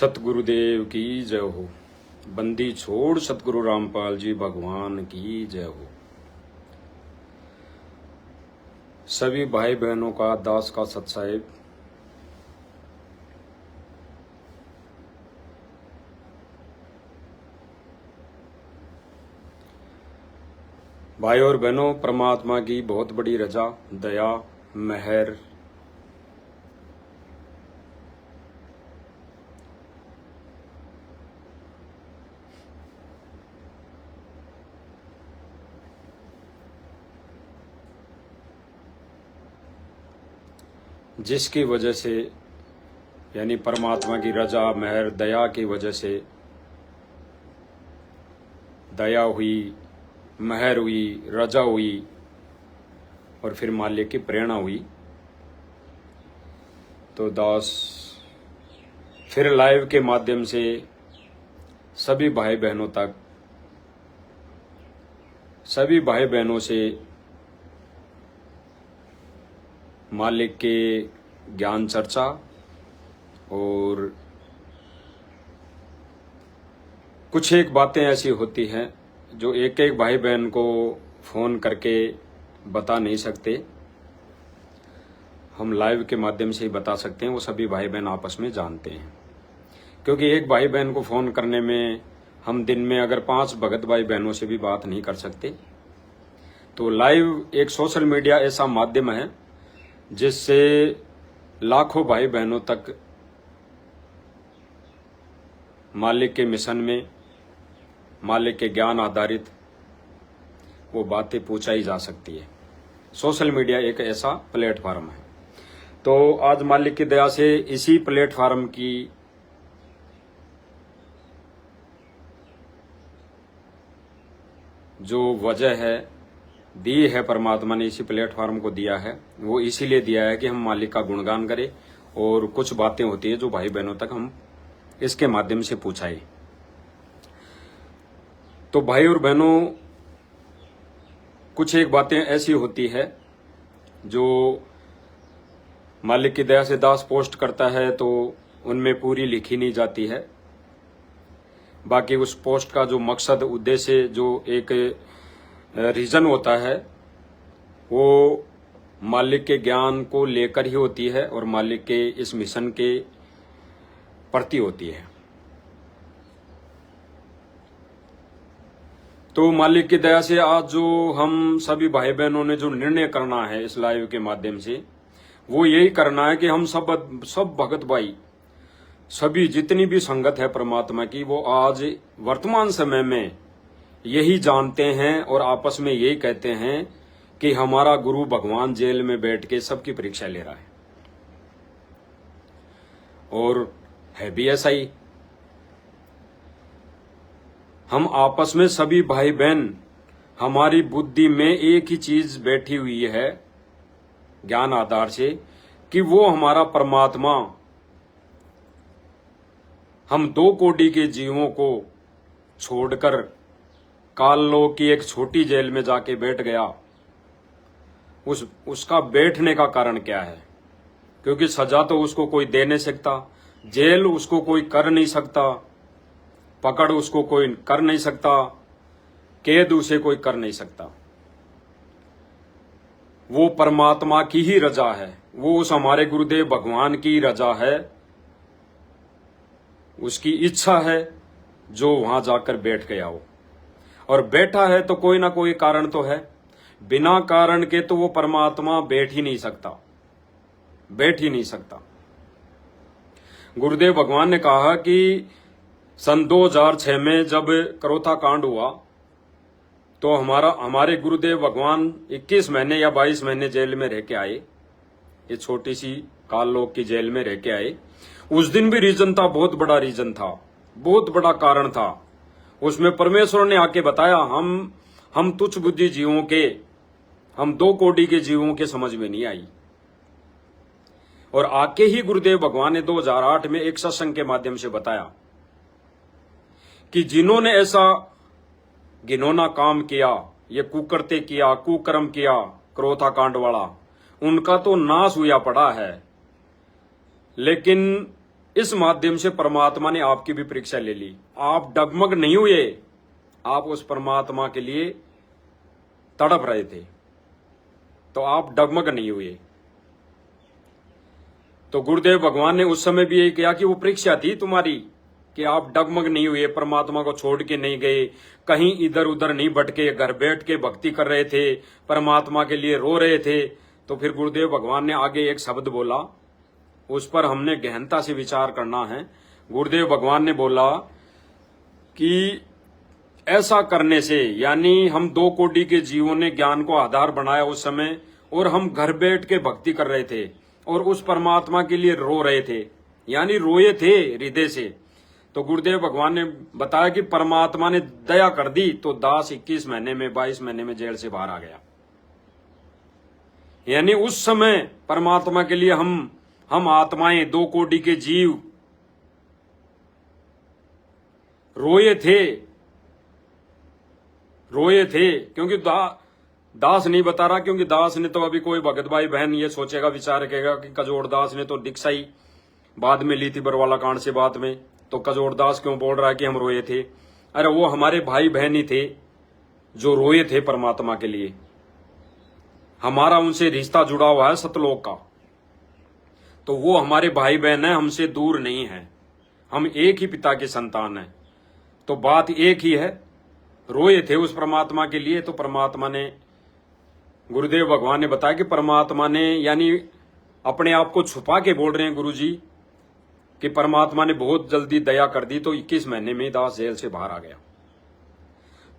सतगुरुदेव की जय हो। बंदी छोड़ सतगुरु रामपाल जी भगवान की जय हो। सभी भाई बहनों का दास का सतसाहिब। भाई और बहनों, परमात्मा की बहुत बड़ी रजा, दया, मेहर, जिसकी वजह से यानी परमात्मा की रजा, मेहर, दया की वजह से दया हुई, मेहर हुई, रजा हुई और फिर मालिक की प्रेरणा हुई, तो दास फिर लाइव के माध्यम से सभी भाई बहनों तक, सभी भाई बहनों से मालिक के ज्ञान चर्चा और कुछ एक बातें ऐसी होती हैं जो एक एक भाई बहन को फोन करके बता नहीं सकते, हम लाइव के माध्यम से ही बता सकते हैं। वो सभी भाई बहन आपस में जानते हैं, क्योंकि एक भाई बहन को फोन करने में हम दिन में अगर 5 भगत भाई बहनों से भी बात नहीं कर सकते, तो लाइव एक सोशल मीडिया ऐसा माध्यम है जिससे लाखों भाई बहनों तक मालिक के मिशन में, मालिक के ज्ञान आधारित वो बातें पूछाई जा सकती है। सोशल मीडिया एक ऐसा प्लेटफार्म है। तो आज मालिक की दया से इसी प्लेटफार्म की जो वजह है दी है, परमात्मा ने इसी प्लेटफार्म को दिया है, वो इसीलिए दिया है कि हम मालिक का गुणगान करें और कुछ बातें होती है जो भाई बहनों तक हम इसके माध्यम से पूछाए। तो भाई और बहनों, कुछ एक बातें ऐसी होती है जो मालिक की दया से दास पोस्ट करता है तो उनमें पूरी लिखी नहीं जाती है। बाकी उस पोस्ट का जो मकसद, उद्देश्य, जो एक रीजन होता है, वो मालिक के ज्ञान को लेकर ही होती है और मालिक के इस मिशन के प्रति होती है। तो मालिक की दया से आज जो हम सभी भाई बहनों ने जो निर्णय करना है इस लाइव के माध्यम से, वो यही करना है कि हम सब भगत भाई, सभी जितनी भी संगत है परमात्मा की, वो आज वर्तमान समय में यही जानते हैं और आपस में यही कहते हैं कि हमारा गुरु भगवान जेल में बैठ के सबकी परीक्षा ले रहा है। और है भी ऐसा ही। हम आपस में सभी भाई बहन, हमारी बुद्धि में एक ही चीज बैठी हुई है ज्ञान आधार से, कि वो हमारा परमात्मा हम 2 कोटि के जीवों को छोड़कर काललोक की एक छोटी जेल में जाके बैठ गया। उसका बैठने का कारण क्या है? क्योंकि सजा तो उसको कोई दे नहीं सकता, जेल उसको कोई कर नहीं सकता, पकड़ उसको कोई कर नहीं सकता, कैद उसे कोई कर नहीं सकता। वो परमात्मा की ही रजा है, वो उस हमारे गुरुदेव भगवान की रजा है, उसकी इच्छा है जो वहां जाकर बैठ गया हो। और बैठा है तो कोई ना कोई कारण तो है, बिना कारण के तो वो परमात्मा बैठ ही नहीं सकता, बैठ ही नहीं सकता। गुरुदेव भगवान ने कहा कि सन 2006 में जब करोथा कांड हुआ तो हमारे गुरुदेव भगवान 21 महीने या 22 महीने जेल में रह के आए, ये छोटी सी काललोक की जेल में रह के आए। उस दिन भी रीजन था, बहुत बड़ा रीजन था, बहुत बड़ा कारण था। उसमें परमेश्वर ने आके बताया, हम तुच्छ बुद्धि जीवों के, हम 2 कोटि के जीवों के समझ में नहीं आई। और आके ही गुरुदेव भगवान ने 2008 में एक सत्संग के माध्यम से बताया कि जिन्होंने ऐसा घिनौना काम किया, ये कुकर्ते किया, कुकर्म किया, क्रोथा कांड वाला, उनका तो नाश हुआ पड़ा है। लेकिन इस माध्यम से परमात्मा ने आपकी भी परीक्षा ले ली। आप डगमग नहीं हुए, आप उस परमात्मा के लिए तड़प रहे थे, तो आप डगमग नहीं हुए। तो गुरुदेव भगवान ने उस समय भी यही किया कि वो परीक्षा थी तुम्हारी, कि आप डगमग नहीं हुए, परमात्मा को छोड़ के नहीं गए, कहीं इधर उधर नहीं भटके, घर बैठ के भक्ति कर रहे थे, परमात्मा के लिए रो रहे थे। तो फिर गुरुदेव भगवान ने आगे एक शब्द बोला, उस पर हमने गहनता से विचार करना है। गुरुदेव भगवान ने बोला कि ऐसा करने से, यानी हम 2 कोटि के जीवों ने ज्ञान को आधार बनाया उस समय, और हम घर बैठ के भक्ति कर रहे थे और उस परमात्मा के लिए रो रहे थे, यानी रोए थे हृदय से। तो गुरुदेव भगवान ने बताया कि परमात्मा ने दया कर दी, तो दास 21 महीने में 22 महीने में जेल से बाहर आ गया। यानी उस समय परमात्मा के लिए हम आत्माएं, 2 कोटि के जीव रोए थे, क्योंकि दास नहीं बता रहा, क्योंकि दास ने तो अभी कोई भगत भाई बहन ये सोचेगा, विचार करेगा कि कजोड़ दास ने तो दीक्षा ही बाद में ली थी बरवाला कांड से बाद में, तो कजोड़ दास क्यों बोल रहा है कि हम रोए थे। अरे वो हमारे भाई बहन ही थे जो रोए थे परमात्मा के लिए। हमारा उनसे रिश्ता जुड़ा हुआ है सतलोक का, तो वो हमारे भाई बहन है, हमसे दूर नहीं है, हम एक ही पिता के संतान हैं। तो बात एक ही है, रोए थे उस परमात्मा के लिए। तो परमात्मा ने, गुरुदेव भगवान ने बताया कि परमात्मा ने, यानी अपने आप को छुपा के बोल रहे हैं गुरु जी कि परमात्मा ने बहुत जल्दी दया कर दी, तो 21 महीने में दास जेल से बाहर आ गया।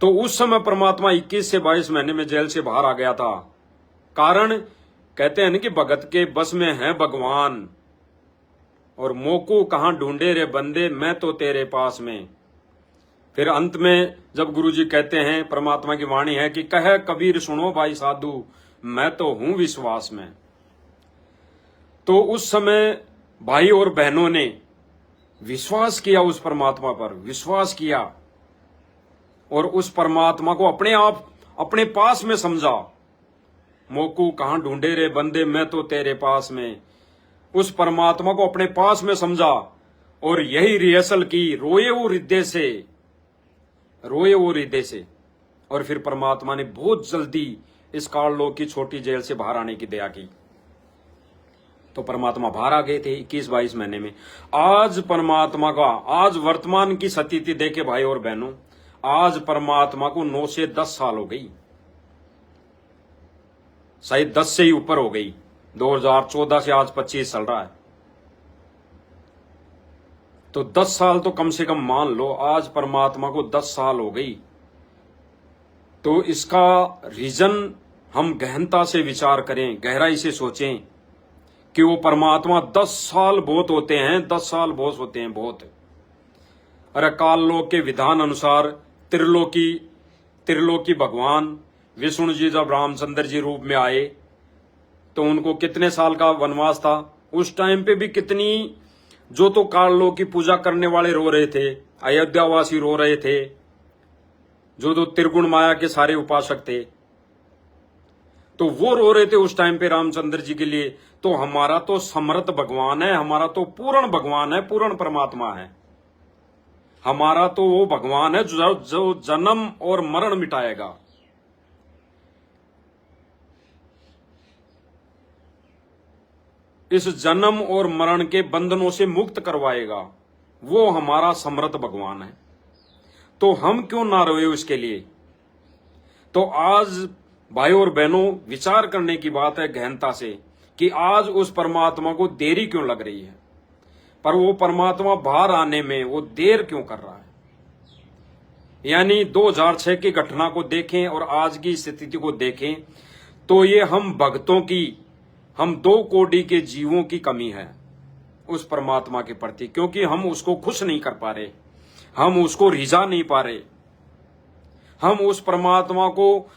तो उस समय परमात्मा 21 से 22 महीने में जेल से बाहर आ गया था। कारण कहते हैं ना कि भगत के बस में है भगवान, और मोकू कहां ढूंढे रे बंदे, मैं तो तेरे पास में। फिर अंत में जब गुरुजी कहते हैं, परमात्मा की वाणी है कि कह कबीर सुनो भाई साधु, मैं तो हूं विश्वास में। तो उस समय भाई और बहनों ने विश्वास किया, उस परमात्मा पर विश्वास किया, और उस परमात्मा को अपने आप अपने पास में समझा। मोकू कहां ढूंढे रे बंदे, मैं तो तेरे पास में। उस परमात्मा को अपने पास में समझा और यही रिहर्सल की, रोए वो हृदय से। और फिर परमात्मा ने बहुत जल्दी इस काललोक की छोटी जेल से बाहर आने की दया की। तो परमात्मा बाहर आ गए थे 21-22 महीने में। आज परमात्मा का, आज वर्तमान की स्थिति देखे भाई और बहनों, आज परमात्मा को 9 से 10 साल हो गई, शायद 10 से ही ऊपर हो गई। 2014 से आज 25 चल रहा है, तो 10 साल तो कम से कम मान लो, आज परमात्मा को 10 साल हो गई। तो इसका रीजन हम गहनता से विचार करें, गहराई से सोचें कि वो परमात्मा 10 साल बहुत होते हैं, 10 साल बहुत होते हैं, बहुत। अरे काललोक के विधान अनुसार त्रिलोकी भगवान विष्णु जी जब रामचंद्र जी रूप में आए तो उनको कितने साल का वनवास था। उस टाइम पे भी कितनी, जो तो काललोक की पूजा करने वाले रो रहे थे, अयोध्यावासी रो रहे थे, जो तो त्रिगुण माया के सारे उपासक थे, तो वो रो रहे थे उस टाइम पे रामचंद्र जी के लिए। तो हमारा तो समर्थ भगवान है, हमारा तो पूर्ण भगवान है, पूर्ण परमात्मा है। हमारा तो वो भगवान है जो जन्म और मरण मिटाएगा। इस जन्म और मरण के बंधनों से मुक्त करवाएगा, वो हमारा समर्थ भगवान है। तो हम क्यों ना रोए उसके लिए। तो आज भाई और बहनों, विचार करने की बात है गहनता से कि आज उस परमात्मा को देरी क्यों लग रही है, पर वो परमात्मा बाहर आने में वो देर क्यों कर रहा है। यानी 2006 की घटना को देखें और आज की स्थिति को देखें तो ये हम भक्तों की, हम 2 कोटि के जीवों की कमी है उस परमात्मा के प्रति, क्योंकि हम उसको खुश नहीं कर पा रहे, हम उसको रिझा नहीं पा रहे, हम उस परमात्मा को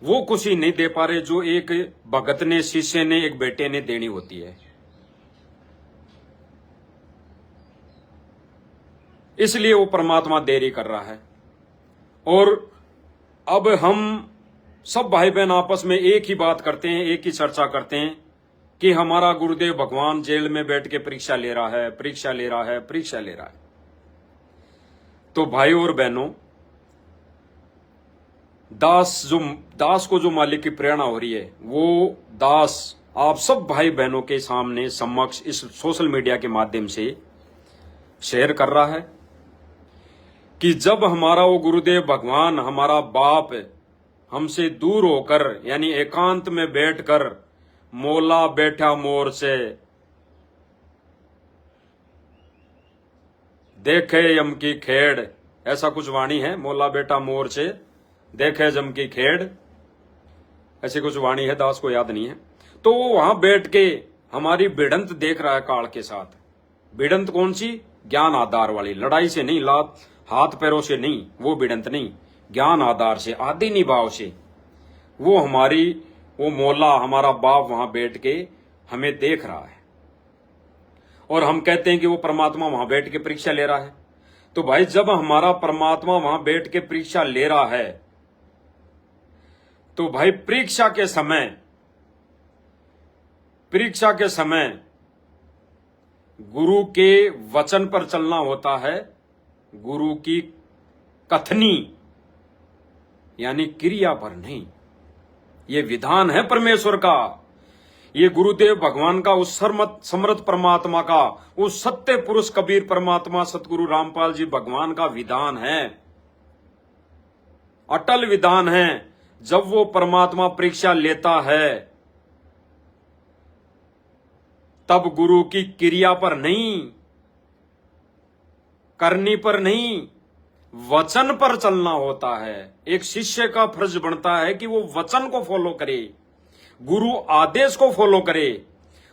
वो खुशी नहीं दे पा रहे जो एक भगत ने, शिष्य ने, एक बेटे ने देनी होती है। इसलिए वो परमात्मा देरी कर रहा है। और अब हम सब भाई बहन आपस में एक ही बात करते हैं, एक ही चर्चा करते हैं कि हमारा गुरुदेव भगवान जेल में बैठ के परीक्षा ले रहा है, परीक्षा ले रहा है, परीक्षा ले रहा है। तो भाई और बहनों, दास को जो मालिक की प्रेरणा हो रही है, वो दास आप सब भाई बहनों के सामने समक्ष इस सोशल मीडिया के माध्यम से शेयर कर रहा है कि जब हमारा वो गुरुदेव भगवान, हमारा बाप हमसे दूर होकर यानी एकांत में बैठकर मोला बैठा मोर से देखे यम की खेड़, ऐसा कुछ वाणी है, मोला बैठा मोर से देखे जम की खेड़, ऐसी कुछ वाणी है, दास को याद नहीं है। तो वो वहां बैठ के हमारी भिड़ंत देख रहा है काल के साथ। भिड़ंत कौन सी? ज्ञान आधार वाली, लड़ाई से नहीं, हाथ पैरों से नहीं, वो भिड़ंत नहीं, ज्ञान आधार से, आदि निभाव से वो वो मौला हमारा बाप वहां बैठ के हमें देख रहा है। और हम कहते हैं कि वो परमात्मा वहां बैठ के परीक्षा ले रहा है। तो भाई जब हमारा परमात्मा वहां बैठ के परीक्षा ले रहा है, तो भाई परीक्षा के समय गुरु के वचन पर चलना होता है, गुरु की कथनी यानी क्रिया पर नहीं। ये विधान है परमेश्वर का, ये गुरुदेव भगवान का, उस समर्थ परमात्मा का, उस सत्य पुरुष कबीर परमात्मा सतगुरु रामपाल जी भगवान का विधान है, अटल विधान है। जब वो परमात्मा परीक्षा लेता है तब गुरु की क्रिया पर नहीं, करनी पर नहीं, वचन पर चलना होता है। एक शिष्य का फर्ज बनता है कि वो वचन को फॉलो करे, गुरु आदेश को फॉलो करे।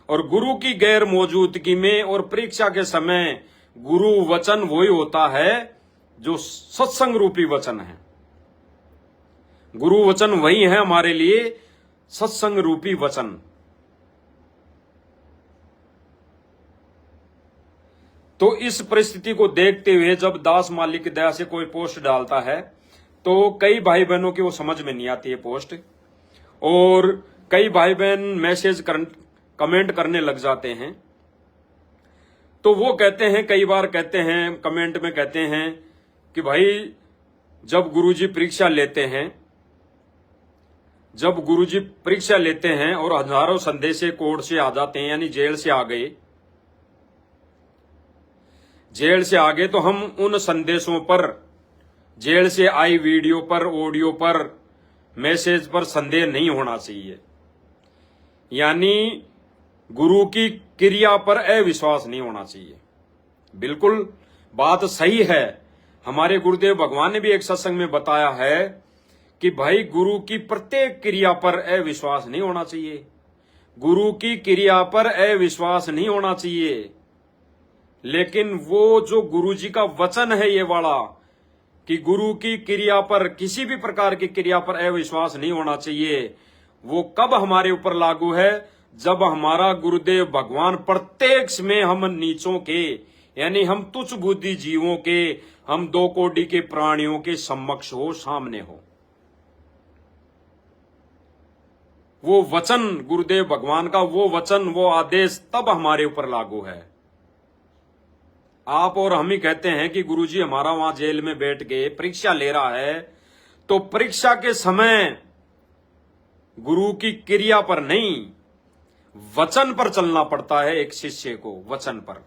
और गुरु की गैर मौजूदगी में और परीक्षा के समय गुरु वचन वही होता है जो सत्संग रूपी वचन है। गुरु वचन वही है हमारे लिए सत्संग रूपी वचन। तो इस परिस्थिति को देखते हुए जब दास मालिक की दया से कोई पोस्ट डालता है तो कई भाई बहनों की वो समझ में नहीं आती है पोस्ट, और कई भाई बहन मैसेज कमेंट करने लग जाते हैं। तो वो कहते हैं, कई बार कहते हैं, कमेंट में कहते हैं कि भाई जब गुरुजी परीक्षा लेते हैं और हजारों संदेशे कोर्ट से आ जाते हैं, यानी जेल से आ गए तो हम उन संदेशों पर, जेल से आई वीडियो पर, ऑडियो पर, मैसेज पर संदेह नहीं होना चाहिए। यानी गुरु की क्रिया पर अविश्वास नहीं होना चाहिए। बिल्कुल बात सही है। हमारे गुरुदेव भगवान ने भी एक सत्संग में बताया है कि भाई गुरु की प्रत्येक क्रिया पर अविश्वास नहीं होना चाहिए, गुरु की क्रिया पर अविश्वास नहीं होना चाहिए। लेकिन वो जो गुरु जी का वचन है ये वाला कि गुरु की क्रिया पर, किसी भी प्रकार की क्रिया पर अविश्वास नहीं होना चाहिए, वो कब हमारे ऊपर लागू है? जब हमारा गुरुदेव भगवान प्रत्यक्ष में हम नीचों के, यानी हम तुच्छ बुद्धि जीवों के, हम 2 कोटि के प्राणियों के समक्ष हो, सामने हो। वो वचन गुरुदेव भगवान का, वो वचन, वो आदेश तब हमारे ऊपर लागू है। आप और हम ही कहते हैं कि गुरुजी हमारा वहां जेल में बैठ के परीक्षा ले रहा है, तो परीक्षा के समय गुरु की क्रिया पर नहीं, वचन पर चलना पड़ता है एक शिष्य को, वचन पर।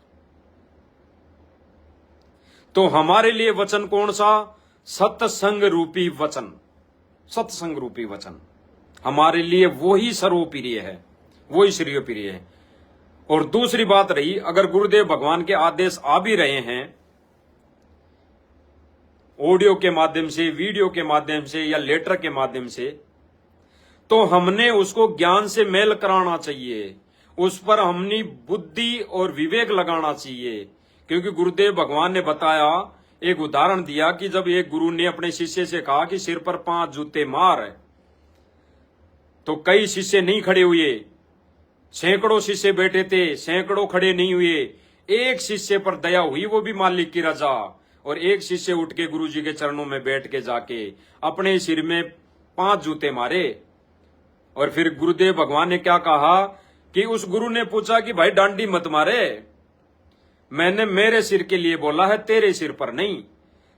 तो हमारे लिए वचन कौन सा? सत्संग रूपी वचन। सत्संग रूपी वचन हमारे लिए वही सर्वप्रिय है, वही श्रेयोप्रिय है। और दूसरी बात रही, अगर गुरुदेव भगवान के आदेश आ भी रहे हैं ऑडियो के माध्यम से, वीडियो के माध्यम से या लेटर के माध्यम से, तो हमने उसको ज्ञान से मेल कराना चाहिए, उस पर हमने बुद्धि और विवेक लगाना चाहिए। क्योंकि गुरुदेव भगवान ने बताया, एक उदाहरण दिया कि जब एक गुरु ने अपने शिष्य से कहा कि सिर पर 5 जूते मार, तो कई शिष्य नहीं खड़े हुए, सैकड़ों शिष्य बैठे थे, सैकड़ों खड़े नहीं हुए। एक शिष्य पर दया हुई, वो भी मालिक की रजा, और एक शिष्य उठ के गुरुजी के चरणों में बैठ के जाके अपने सिर में 5 जूते मारे। और फिर गुरुदेव भगवान ने क्या कहा कि उस गुरु ने पूछा कि भाई डांडी मत मारे, मैंने मेरे सिर के लिए बोला है, तेरे सिर पर नहीं।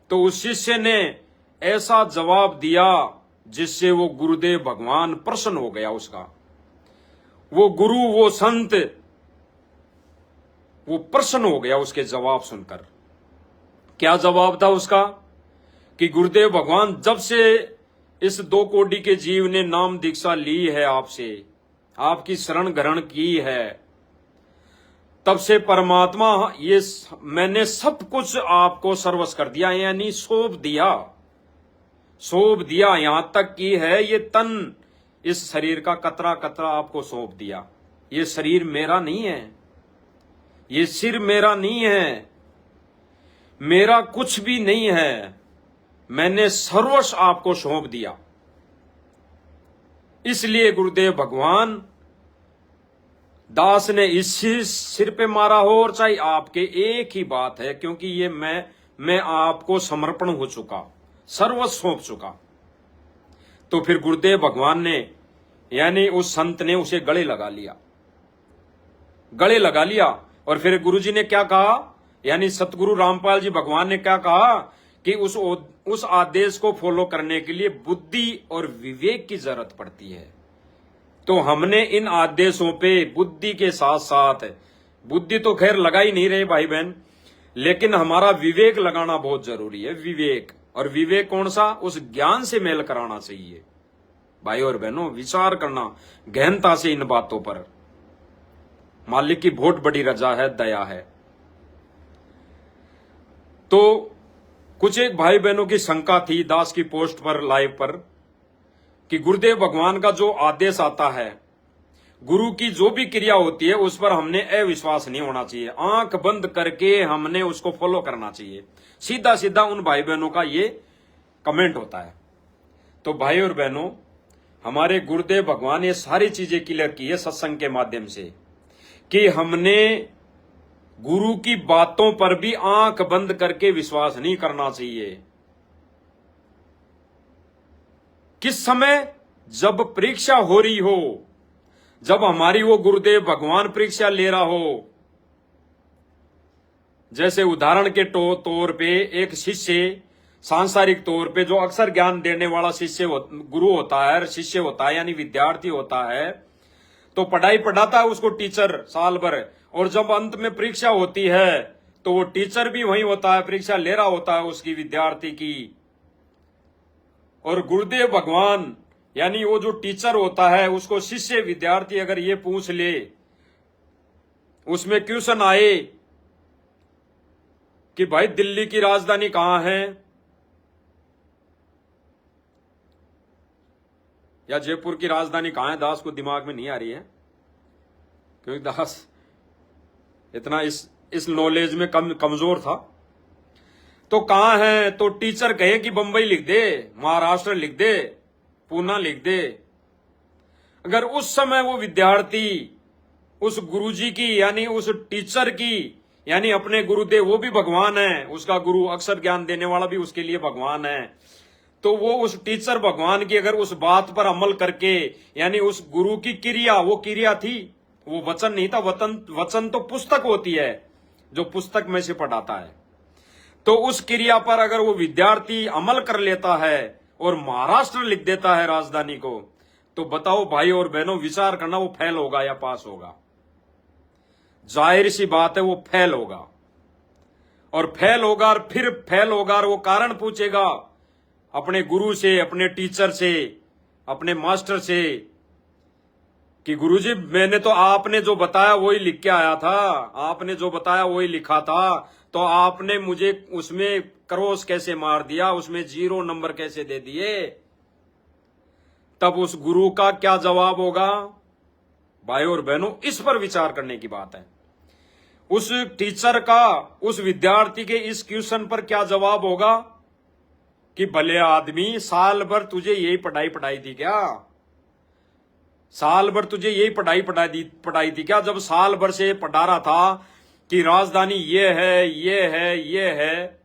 तो उस शिष्य ने ऐसा जवाब दिया जिससे वो गुरुदेव भगवान प्रसन्न हो गया। उसका वो गुरु, वो संत, वो प्रसन्न हो गया उसके जवाब सुनकर। क्या जवाब था उसका? कि गुरुदेव भगवान, जब से इस 2 कोटि के जीव ने नाम दीक्षा ली है आपसे, आपकी शरण ग्रहण की है, तब से परमात्मा ये मैंने सब कुछ आपको सर्वस्व कर दिया, यानी सौंप दिया। यहां तक की है ये तन, इस शरीर का कतरा कतरा आपको सौंप दिया। ये शरीर मेरा नहीं है, ये सिर मेरा नहीं है, मेरा कुछ भी नहीं है, मैंने सर्वस्व आपको सौंप दिया। इसलिए गुरुदेव भगवान, दास ने इस सिर पे मारा हो और चाहे आपके, एक ही बात है, क्योंकि ये मैं आपको समर्पण हो चुका, सर्वस्व सौंप चुका। तो फिर गुरुदेव भगवान ने, यानी उस संत ने उसे गले लगा लिया। और फिर गुरुजी ने क्या कहा, यानी सतगुरु रामपाल जी भगवान ने क्या कहा कि उस आदेश को फॉलो करने के लिए बुद्धि और विवेक की जरूरत पड़ती है। तो हमने इन आदेशों पे बुद्धि के साथ साथ, बुद्धि तो खैर लगा ही नहीं रहे भाई बहन, लेकिन हमारा विवेक लगाना बहुत जरूरी है। विवेक, और विवेक कौन सा? उस ज्ञान से मेल कराना चाहिए। भाई और बहनों, विचार करना गहनता से इन बातों पर। मालिक की बहुत बड़ी रजा है, दया है। तो कुछ एक भाई बहनों की शंका थी दास की पोस्ट पर, लाइव पर, कि गुरुदेव भगवान का जो आदेश आता है, गुरु की जो भी क्रिया होती है, उस पर हमने अविश्वास नहीं होना चाहिए, आंख बंद करके हमने उसको फॉलो करना चाहिए। सीधा सीधा उन भाई बहनों का ये कमेंट होता है। तो भाई और बहनों, हमारे गुरुदेव भगवान ये सारी चीजें क्लियर की है सत्संग के माध्यम से, कि हमने गुरु की बातों पर भी आंख बंद करके विश्वास नहीं करना चाहिए। किस समय? जब परीक्षा हो रही हो, जब हमारी वो गुरुदेव भगवान परीक्षा ले रहा हो। जैसे उदाहरण के तौर पे एक शिष्य, सांसारिक तौर पे जो अक्सर ज्ञान देने वाला शिष्य गुरु होता है, शिष्य होता है, यानी विद्यार्थी होता है, तो पढ़ाई पढ़ाता है उसको टीचर साल भर, और जब अंत में परीक्षा होती है तो वो टीचर भी वही होता है, परीक्षा ले रहा होता है उसकी विद्यार्थी की। और गुरुदेव भगवान, यानी वो जो टीचर होता है, उसको शिष्य विद्यार्थी अगर ये पूछ ले, उसमें क्वेश्चन आए कि भाई दिल्ली की राजधानी कहां है, या जयपुर की राजधानी कहां है, दास को दिमाग में नहीं आ रही है, क्योंकि दास इतना इस नॉलेज में कमजोर था। तो कहां है? तो टीचर कहे कि बंबई लिख दे, महाराष्ट्र लिख दे, पूना लिख दे। अगर उस समय वो विद्यार्थी उस गुरुजी की, यानी उस टीचर की, यानी अपने गुरुदेव, वो भी भगवान है, उसका गुरु अक्सर ज्ञान देने वाला भी उसके लिए भगवान है, तो वो उस टीचर भगवान की अगर उस बात पर अमल करके, यानी उस गुरु की क्रिया, वो क्रिया थी, वो वचन नहीं था। वचन तो पुस्तक होती है, जो पुस्तक में से पढ़ाता है। तो उस क्रिया पर अगर वो विद्यार्थी अमल कर लेता है और महाराष्ट्र लिख देता है राजधानी को, तो बताओ भाई और बहनों, विचार करना, वो फेल होगा या पास होगा? जाहिर सी बात है, वो फेल होगा। और फेल होगा, और फिर फेल होगा, और वो कारण पूछेगा अपने गुरु से, अपने टीचर से, अपने मास्टर से, कि गुरुजी मैंने तो आपने जो बताया वही लिख के आया था, आपने जो बताया वही लिखा था, तो आपने मुझे उसमें क्रॉस कैसे मार दिया, उसमें 0 नंबर कैसे दे दिए? तब उस गुरु का क्या जवाब होगा? भाई और बहनों, इस पर विचार करने की बात है। उस टीचर का उस विद्यार्थी के इस क्वेश्चन पर क्या जवाब होगा कि भले आदमी, साल भर तुझे यही पढ़ाई थी क्या? साल भर तुझे यही पढ़ाई थी क्या? जब साल भर से पढ़ा रहा था कि राजधानी ये है, ये है, ये है,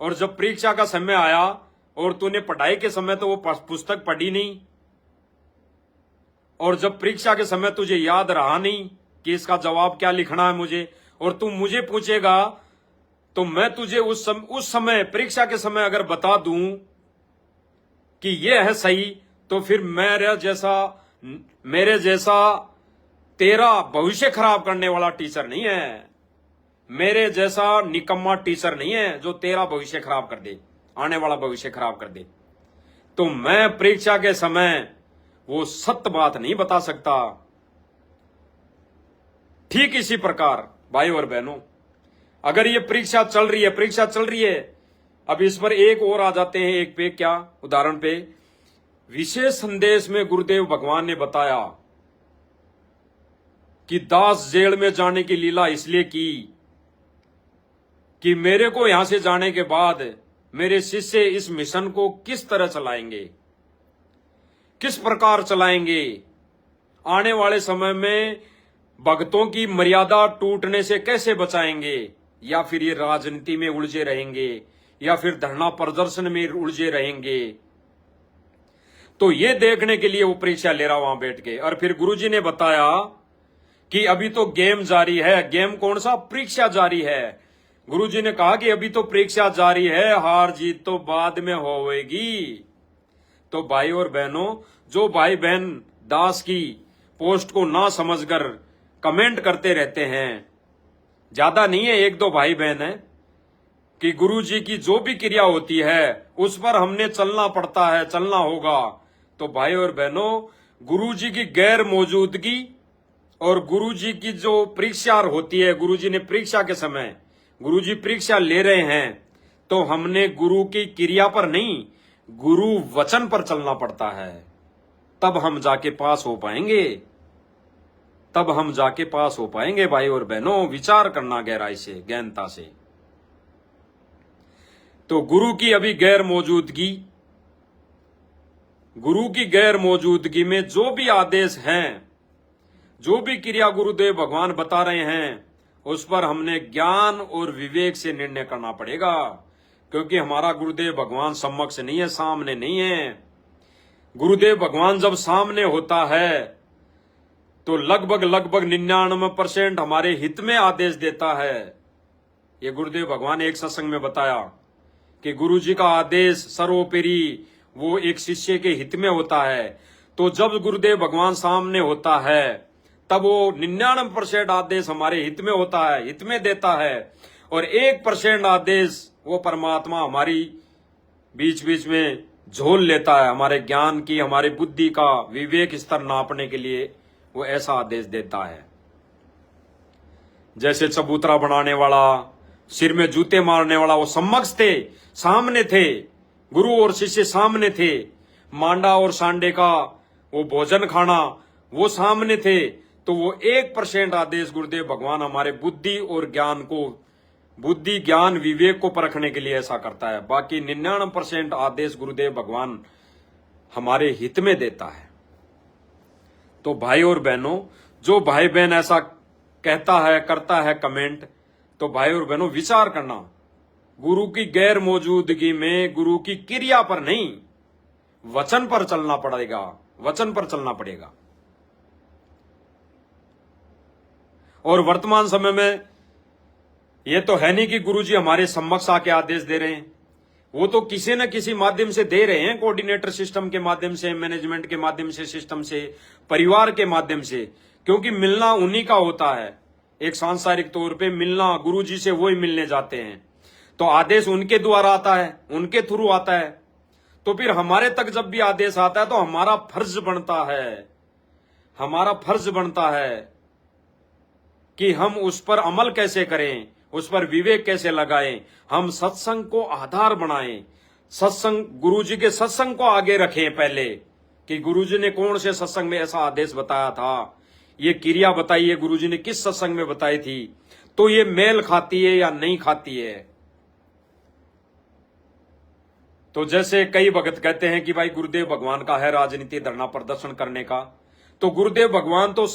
और जब परीक्षा का समय आया और तूने पढ़ाई के समय तो वो पुस्तक पढ़ी नहीं, और जब परीक्षा के समय तुझे याद रहा नहीं कि इसका जवाब क्या लिखना है मुझे, और तू मुझे पूछेगा, तो मैं तुझे उस समय परीक्षा के समय अगर बता दूं कि यह है सही, तो फिर मेरे जैसा तेरा भविष्य खराब करने वाला टीचर नहीं है, मेरे जैसा निकम्मा टीचर नहीं है जो तेरा भविष्य खराब कर दे, आने वाला भविष्य खराब कर दे। तो मैं परीक्षा के समय वो सत्य बात नहीं बता सकता। ठीक इसी प्रकार भाई और बहनों, अगर ये परीक्षा चल रही है, अब इस पर एक और आ जाते हैं, एक पे क्या उदाहरण पे। विशेष संदेश में गुरुदेव भगवान ने बताया कि दास जेल में जाने की लीला इसलिए की कि मेरे को यहां से जाने के बाद मेरे शिष्य इस मिशन को किस तरह चलाएंगे, किस प्रकार चलाएंगे, आने वाले समय में भक्तों की मर्यादा टूटने से कैसे बचाएंगे, या फिर ये राजनीति में उलझे रहेंगे, या फिर धरना प्रदर्शन में उलझे रहेंगे। तो ये देखने के लिए वो परीक्षा ले रहा वहां बैठ के। और फिर गुरुजी ने बताया कि अभी तो गेम जारी है। गेम कौन सा? परीक्षा जारी है। गुरुजी ने कहा कि अभी तो परीक्षा जारी है, हार जीत तो बाद में होएगी। तो भाई और बहनों, जो भाई बहन दास की पोस्ट को ना समझकर कमेंट करते रहते हैं, ज्यादा नहीं है, एक दो भाई बहन है, कि गुरुजी की जो भी क्रिया होती है उस पर हमने चलना पड़ता है, चलना होगा। तो भाई और बहनों, गुरुजी की गैर मौजूदगी और गुरुजी की जो परीक्षा होती है, गुरुजी ने परीक्षा के समय गुरुजी परीक्षा ले रहे हैं, तो हमने गुरु की क्रिया पर नहीं, गुरु वचन पर चलना पड़ता है। तब हम जाके पास हो पाएंगे, तब हम जाके पास हो पाएंगे। भाई और बहनों, विचार करना गहराई से, गहनता से। तो गुरु की अभी गैर मौजूदगी, गुरु की गैर मौजूदगी में जो भी आदेश हैं, जो भी क्रिया गुरुदेव भगवान बता रहे हैं, उस पर हमने ज्ञान और विवेक से निर्णय करना पड़ेगा। क्योंकि हमारा गुरुदेव भगवान समक्ष नहीं है, सामने नहीं है। गुरुदेव भगवान जब सामने होता है तो लगभग 99% हमारे हित में आदेश देता है। ये गुरुदेव भगवान ने एक सत्संग में बताया कि गुरुजी का आदेश सर्वोपरि वो एक शिष्य के हित में होता है। तो जब गुरुदेव भगवान सामने होता है, तब वो 99% आदेश हमारे हित में होता है, हित में देता है, और 1% आदेश वो परमात्मा हमारी बीच बीच में झोल लेता है। हमारे ज्ञान की, हमारी बुद्धि का विवेक स्तर नापने के लिए वो ऐसा आदेश देता है। जैसे चबूतरा बनाने वाला, सिर में जूते मारने वाला, वो सम्मक्ष थे, सामने थे, गुरु और शिष्य सामने थे। मांडा और सांडे का वो भोजन खाना, वो सामने थे। तो वो 1% आदेश गुरुदेव भगवान हमारे बुद्धि और ज्ञान को, बुद्धि ज्ञान विवेक को परखने के लिए ऐसा करता है। बाकी 99% आदेश गुरुदेव भगवान हमारे हित में देता है। तो भाई और बहनों, जो भाई बहन ऐसा कहता है, करता है कमेंट, तो भाई और बहनों विचार करना, गुरु की गैर मौजूदगी में गुरु की क्रिया पर नहीं, वचन पर चलना पड़ेगा, वचन पर चलना पड़ेगा। और वर्तमान समय में यह तो है नहीं कि गुरुजी हमारे सम्मुख आके आदेश दे रहे हैं, वो तो किसी न किसी माध्यम से दे रहे हैं, कोऑर्डिनेटर सिस्टम के माध्यम से, मैनेजमेंट के माध्यम से, सिस्टम से, परिवार के माध्यम से। क्योंकि मिलना उन्हीं का होता है, एक सांसारिक तौर पे मिलना गुरुजी से वही मिलने जाते हैं, तो आदेश उनके द्वारा आता है, उनके थ्रू आता है। तो फिर हमारे तक जब भी आदेश आता है तो हमारा फर्ज बनता है, हमारा फर्ज बनता है कि हम उस पर अमल कैसे करें, उस पर विवेक कैसे लगाएं, हम सत्संग को आधार बनाएं, सत्संग, गुरुजी के सत्संग को आगे रखें पहले, कि गुरुजी ने कौन से सत्संग में ऐसा आदेश बताया था, ये क्रिया बताई है गुरुजी ने किस सत्संग में बताई थी, तो ये मेल खाती है या नहीं खाती है। तो जैसे कई भगत कहते हैं कि भाई गुरुदेव भगवान का है राजनीति, धरना प्रदर्शन करने का, तो गुरुदेव भगवान तो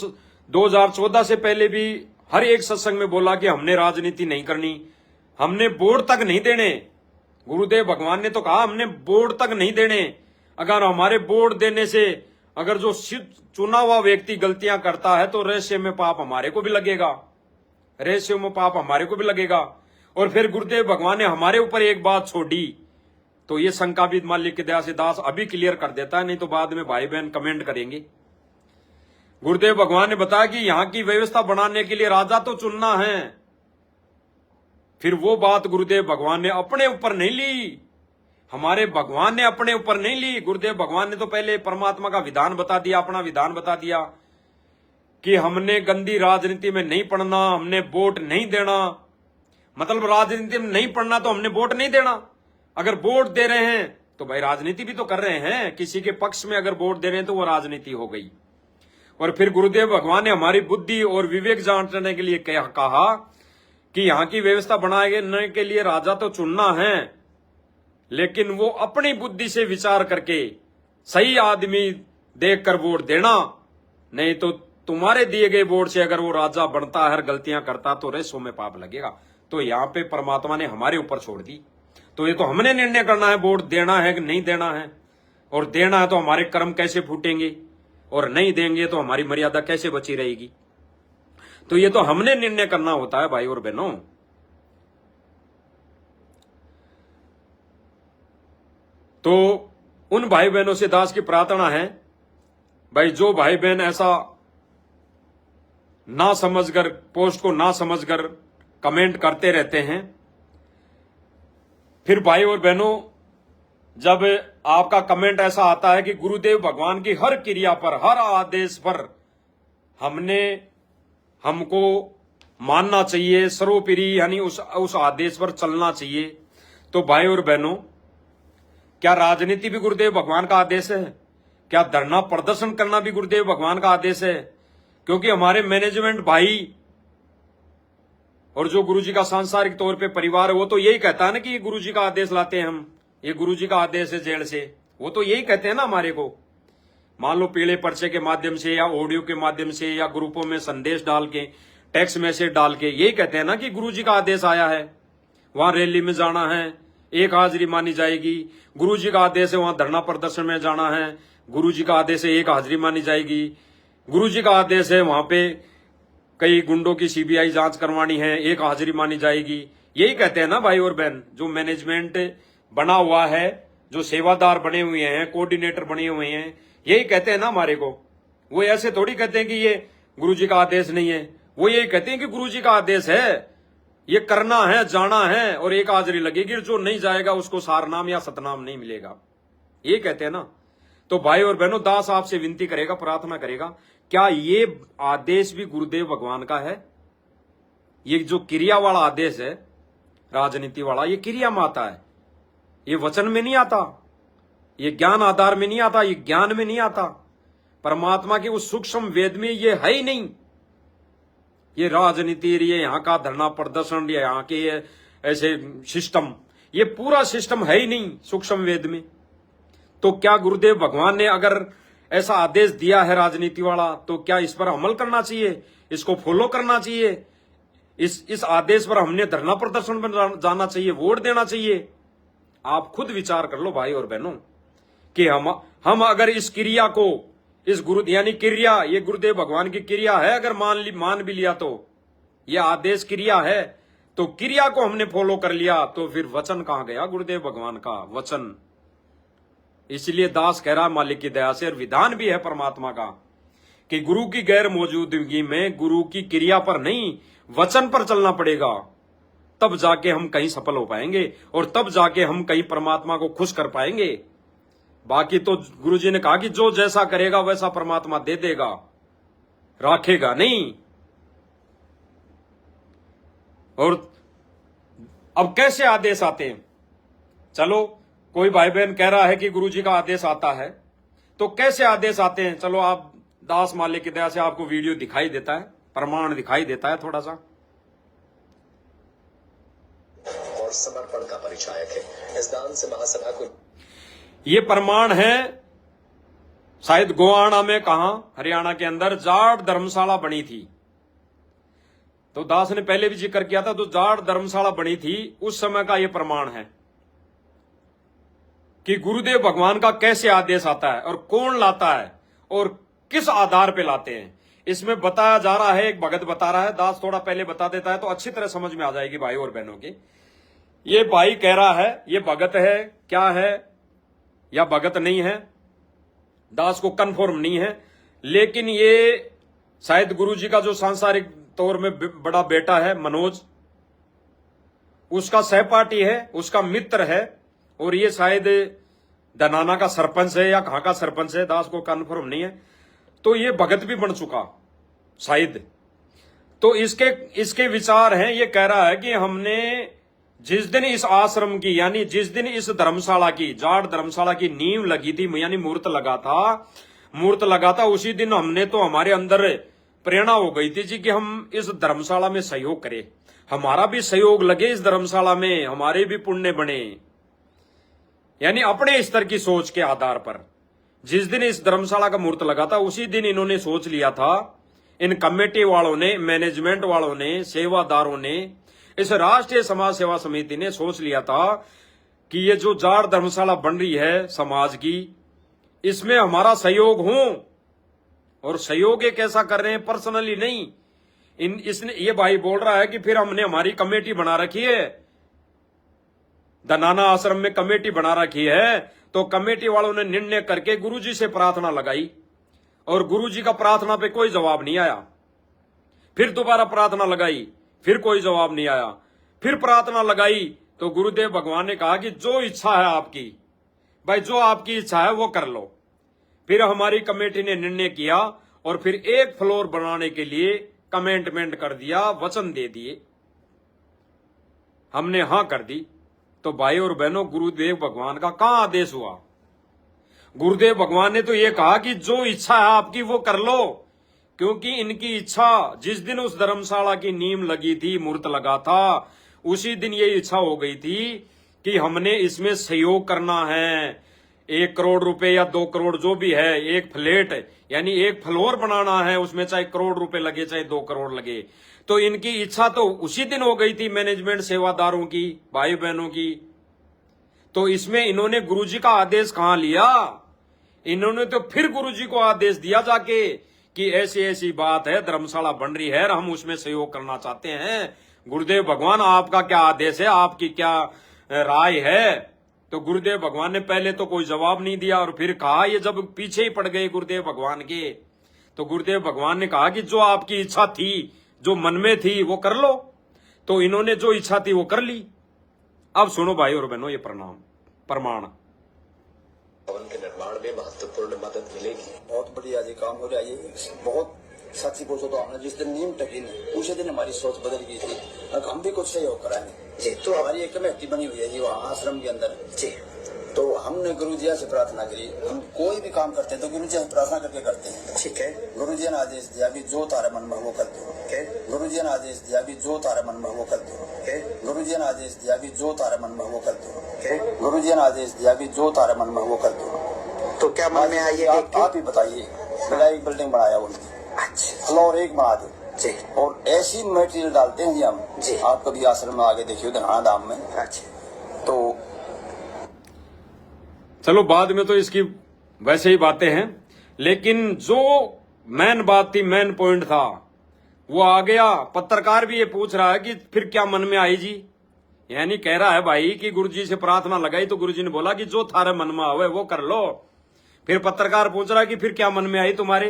2014 से पहले भी हर एक सत्संग में बोला कि हमने राजनीति नहीं करनी, हमने वोट तक नहीं देने। गुरुदेव भगवान ने तो कहा हमने वोट तक नहीं देने, अगर हमारे वोट देने से अगर जो चुना हुआ व्यक्ति गलतियां करता है तो रहस्य में पाप हमारे को भी लगेगा, रहस्य में पाप हमारे को भी लगेगा। और फिर गुरुदेव भगवान ने हमारे ऊपर एक बात छोड़ी, तो ये शंका भी मालिक की दया से दास अभी क्लियर कर देता है, नहीं तो बाद में भाई बहन कमेंट करेंगे। गुरुदेव भगवान ने बताया कि यहां की व्यवस्था बनाने के लिए राजा तो चुनना है। फिर वो बात गुरुदेव भगवान ने अपने ऊपर नहीं ली, हमारे भगवान ने अपने ऊपर नहीं ली। गुरुदेव भगवान ने तो पहले परमात्मा का विधान बता दिया, अपना विधान बता दिया कि हमने गंदी राजनीति में नहीं पड़ना, हमने वोट नहीं देना। मतलब राजनीति में नहीं पड़ना तो हमने वोट नहीं देना। अगर वोट दे रहे हैं तो भाई राजनीति भी तो कर रहे हैं, किसी के पक्ष में अगर वोट दे रहे हैं तो वो राजनीति हो गई। और फिर गुरुदेव भगवान ने हमारी बुद्धि और विवेक जांचने के लिए कहा कि यहां की व्यवस्था बनाने के लिए राजा तो चुनना है, लेकिन वो अपनी बुद्धि से विचार करके सही आदमी देखकर वोट देना, नहीं तो तुम्हारे दिए गए वोट से अगर वो राजा बनता है, गलतियां करता, तो रहस्यों में पाप लगेगा। तो यहां पे परमात्मा ने हमारे ऊपर छोड़ दी। तो ये तो हमने निर्णय करना है वोट देना है कि नहीं देना है, और देना है तो हमारे कर्म कैसे फूटेंगे, और नहीं देंगे तो हमारी मर्यादा कैसे बची रहेगी। तो ये तो हमने निर्णय करना होता है भाई और बहनों। तो उन भाई बहनों से दास की प्रार्थना है, भाई जो भाई बहन ऐसा ना समझकर, पोस्ट को ना समझकर कमेंट करते रहते हैं, फिर भाई और बहनों जब आपका कमेंट ऐसा आता है कि गुरुदेव भगवान की हर क्रिया पर, हर आदेश पर हमको मानना चाहिए, सर्वोपरि यानी उस आदेश पर चलना चाहिए, तो भाई और बहनों क्या राजनीति भी गुरुदेव भगवान का आदेश है? क्या धरना प्रदर्शन करना भी गुरुदेव भगवान का आदेश है? क्योंकि हमारे मैनेजमेंट भाई और जो गुरुजी का सांसारिक तौर पे परिवार है, वो तो यही कहता है ना कि ये गुरुजी का आदेश लाते हैं हम, ये गुरुजी का आदेश है जेल से, वो तो यही कहते हैं ना हमारे को। मान लो पीले पर्चे के माध्यम से या ऑडियो के माध्यम से या ग्रुपों में संदेश डाल के, टेक्स्ट मैसेज डाल के यही कहते हैं ना कि गुरुजी का आदेश आया है, वहां रैली में जाना है, एक हाजिरी मानी जाएगी। गुरुजी का आदेश है वहां धरना प्रदर्शन में जाना है, गुरुजी का आदेश है एक हाजिरी मानी जाएगी। गुरुजी का आदेश है वहां पे कई गुंडों की सीबीआई जांच करवानी है, एक हाजिरी मानी जाएगी। यही कहते हैं ना भाई और बहन, जो मैनेजमेंट बना हुआ है, जो सेवादार बने हुए हैं, कोऑर्डिनेटर बने हुए हैं, यही कहते हैं ना हमारे को। वो ऐसे थोड़ी कहते हैं कि ये गुरुजी का आदेश नहीं है, वो यही कहते हैं कि गुरुजी का आदेश है, ये करना है, जाना है, और एक हाजिरी लगेगी, जो नहीं जाएगा उसको सारनाम या सतनाम नहीं मिलेगा, ये कहते हैं ना। तो भाई और बहनों दास आपसे विनती करेगा, प्रार्थना करेगा, क्या ये आदेश भी गुरुदेव भगवान का है? ये जो क्रिया वाला आदेश है, राजनीति वाला, ये क्रिया में आता है, ये वचन में नहीं आता, ये ज्ञान आधार में नहीं आता, ये ज्ञान में नहीं आता, परमात्मा के उस सूक्ष्म वेद में ये है ही नहीं। ये राजनीति, ये यहाँ का धरना प्रदर्शन, ये यहाँ के ऐसे सिस्टम, ये पूरा सिस्टम है ही नहीं सूक्ष्म वेद में। तो क्या गुरुदेव भगवान ने अगर ऐसा आदेश दिया है राजनीति वाला, तो क्या इस पर अमल करना चाहिए, इसको फॉलो करना चाहिए, इस आदेश पर हमने धरना प्रदर्शन में जाना चाहिए, वोट देना चाहिए? आप खुद विचार कर लो भाई और बहनों कि हम अगर इस क्रिया को, इस गुरु यानी क्रिया, ये गुरुदेव भगवान की क्रिया है, अगर मान भी लिया, तो ये आदेश क्रिया है, तो क्रिया को हमने फॉलो कर लिया, तो फिर वचन कहां गया गुरुदेव भगवान का वचन? इसलिए दास कह रहा मालिक की दया से, और विधान भी है परमात्मा का कि गुरु की गैर मौजूदगी में गुरु की क्रिया पर नहीं, वचन पर चलना पड़ेगा, तब जाके हम कहीं सफल हो पाएंगे, और तब जाके हम कहीं परमात्मा को खुश कर पाएंगे। बाकी तो गुरुजी ने कहा कि जो जैसा करेगा वैसा परमात्मा दे देगा, राखेगा नहीं। और अब कैसे आदेश आते हैं? चलो, कोई भाई बहन कह रहा है कि गुरुजी का आदेश आता है, तो कैसे आदेश आते हैं? चलो, आप दास मालिक की दया से आपको वीडियो दिखाई देता है, प्रमाण दिखाई देता है थोड़ा सा, और समर्पण का परिचायक है। इस दान से महासभा को ये प्रमाण है। शायद गोवाना में, कहा हरियाणा के अंदर जाट धर्मशाला बनी थी, तो दास ने पहले भी जिक्र किया था, तो जाट धर्मशाला बनी थी उस समय का ये प्रमाण है कि गुरुदेव भगवान का कैसे आदेश आता है और कौन लाता है, और किस आधार पे लाते हैं। इसमें बताया जा रहा है, एक भगत बता रहा है, दास थोड़ा पहले बता देता है तो अच्छी तरह समझ में आ जाएगी भाई और बहनों की। ये भाई कह रहा है ये भगत है क्या है या भगत नहीं है, दास को कन्फर्म नहीं है, लेकिन ये शायद गुरुजी का जो सांसारिक तौर में बड़ा बेटा है मनोज, उसका सहपाठी है, उसका मित्र है, और ये शायद दनाना का सरपंच है या कहां का सरपंच है, दास को कन्फर्म नहीं है। तो ये भगत भी बन चुका शायद। तो इसके विचार हैं, ये कह रहा है कि हमने जिस दिन इस आश्रम की यानी जिस दिन इस धर्मशाला की जाट धर्मशाला की नींव लगी थी यानी मूर्त लगा था उसी दिन हमने तो हमारे अंदर प्रेरणा हो गई थी जी कि हम इस धर्मशाला में सहयोग करें, हमारा भी सहयोग लगे इस धर्मशाला में, हमारे भी पुण्य बने। यानी अपने स्तर की सोच के आधार पर जिस दिन इस धर्मशाला का मूर्त लगा था उसी दिन इन्होंने सोच लिया था, इन कमेटी वालों ने, मैनेजमेंट वालों ने, सेवादारों ने, इस राष्ट्रीय समाज सेवा समिति ने सोच लिया था कि ये जो जाट धर्मशाला बन रही है समाज की, इसमें हमारा सहयोग हो। और सहयोग ये कैसा कर रहे हैं, पर्सनली नहीं, इसने ये भाई बोल रहा है कि फिर हमने हमारी कमेटी बना रखी है, दनाना आश्रम में कमेटी बना रखी है, तो कमेटी वालों ने निर्णय करके गुरुजी से प्रार्थना लगाई और गुरुजी का प्रार्थना पे कोई जवाब नहीं आया। फिर दोबारा प्रार्थना लगाई, फिर कोई जवाब नहीं आया, फिर प्रार्थना लगाई तो गुरुदेव भगवान ने कहा कि जो इच्छा है आपकी, भाई जो आपकी इच्छा है वो कर लो। फिर हमारी कमेटी ने निर्णय किया और फिर एक फ्लोर बनाने के लिए कमेंटमेंट कर दिया, वचन दे दिए, हमने हां कर दी। तो भाई और बहनों, गुरुदेव भगवान का कहां आदेश हुआ? गुरुदेव भगवान ने तो ये कहा कि जो इच्छा है आपकी वो कर लो, क्योंकि इनकी इच्छा जिस दिन उस धर्मशाला की नींव लगी थी, मूर्त लगा था, उसी दिन ये इच्छा हो गई थी कि हमने इसमें सहयोग करना है। 1 करोड़ रुपए या 2 करोड़ जो भी है, एक फ्लैट यानी एक फ्लोर बनाना है, उसमें चाहे करोड़ रुपए लगे चाहे 2 करोड़ लगे। तो इनकी इच्छा तो उसी दिन हो गई थी, मैनेजमेंट सेवादारों की, भाई बहनों की। तो इसमें इन्होंने गुरुजी का आदेश कहां लिया? इन्होंने तो फिर गुरुजी को आदेश दिया जाके कि ऐसी ऐसी बात है, धर्मशाला बन रही है और हम उसमें सहयोग करना चाहते हैं। गुरुदेव भगवान आपका क्या आदेश है, आपकी क्या राय है? तो गुरुदेव भगवान ने पहले तो कोई जवाब नहीं दिया और फिर कहा, ये जब पीछे ही पड़ गए गुरुदेव भगवान के, तो गुरुदेव भगवान ने कहा कि जो आपकी इच्छा थी, जो मन में थी वो कर लो। तो इन्होंने जो इच्छा थी वो कर ली। अब सुनो भाई और बहनों, ये प्रमाण भवन के निर्माण में महत्वपूर्ण मदद मिलेगी। बहुत बढ़िया जी काम हो रहा है। ये बहुत सच्ची पूछो तो हमने जिस दिन नींव टकी ना उसी दिन हमारी सोच बदल गई थी, अब हम भी कुछ सहयोग कराएंगे जी। तो हमारी एक कमेटी बनी हुई है जी वहाँ आश्रम के अंदर जी। तो हमने गुरुजी से प्रार्थना करी, हम कोई भी काम करते हैं तो गुरुजी से प्रार्थना करके करते हैं। ठीक है। गुरुजी ने आदेश दिया कि जो तारा मन में वो कर दो। गुरुजी ने आदेश दिया कि जो तारा मन में वो कर दो। गुरुजी ने आदेश दिया कि जो तारा मन में वो कर दो। गुरुजी ने आदेश दिया कि जो तारा मन में वो कर दो। तो क्या मन में आइए, आप ही बताइए। मेरा एक बिल्डिंग बनाया उनकी, अच्छा फ्लोर एक बना दो जी, और ऐसी मटेरियल डालते हैं जी हम जी। आप कभी आश्रम में आगे देखिए धनाना धाम में। अच्छा, तो चलो बाद में तो इसकी वैसे ही बातें हैं, लेकिन जो मेन बात थी, मेन पॉइंट था, वो आ गया। पत्रकार भी ये पूछ रहा है कि फिर क्या मन में आई जी, यानी कह रहा है भाई कि गुरुजी से प्रार्थना लगाई तो गुरुजी ने बोला कि जो थारे मन में आवे वो कर लो। फिर पत्रकार पूछ रहा है कि फिर क्या मन में आई तुम्हारे?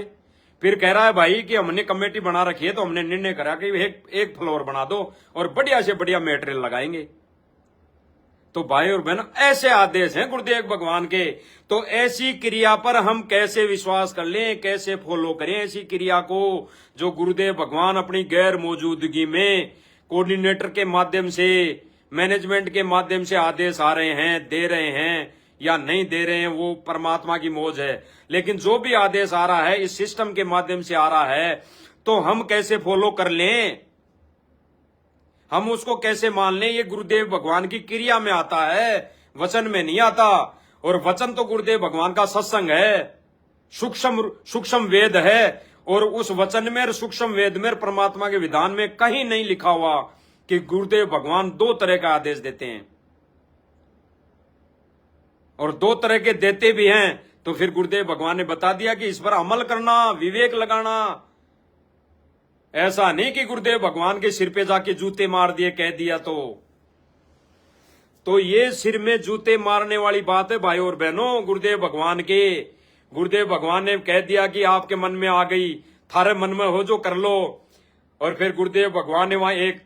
फिर कह रहा है भाई कि हमने कमेटी बना रखी है तो हमने निर्णय करा कि एक फ्लोर बना दो और बढ़िया से बढ़िया मेटेरियल लगाएंगे। तो भाई और बहन, ऐसे आदेश हैं गुरुदेव भगवान के। तो ऐसी क्रिया पर हम कैसे विश्वास कर लें, कैसे फॉलो करें ऐसी क्रिया को जो गुरुदेव भगवान अपनी गैर मौजूदगी में कोऑर्डिनेटर के माध्यम से, मैनेजमेंट के माध्यम से आदेश आ रहे हैं, दे रहे हैं या नहीं दे रहे हैं, वो परमात्मा की मौज है। लेकिन जो भी आदेश आ रहा है इस सिस्टम के माध्यम से आ रहा है, तो हम कैसे फॉलो कर लें, हम उसको कैसे मान लें? ये गुरुदेव भगवान की क्रिया में आता है, वचन में नहीं आता। और वचन तो गुरुदेव भगवान का सत्संग है, सूक्ष्म वेद है, और उस वचन में, सूक्ष्म वेद में, परमात्मा के विधान में कहीं नहीं लिखा हुआ कि गुरुदेव भगवान 2 तरह का आदेश देते हैं। और 2 तरह के देते भी हैं, तो फिर गुरुदेव भगवान ने बता दिया कि इस पर अमल करना, विवेक लगाना। ऐसा नहीं कि गुरुदेव भगवान के सिर पे जाके जूते मार दिए, कह दिया तो ये सिर में जूते मारने वाली बात है भाई और बहनों। गुरुदेव भगवान ने कह दिया कि आपके मन में आ गई, थारे मन में हो जो कर लो। और फिर गुरुदेव भगवान ने वहां एक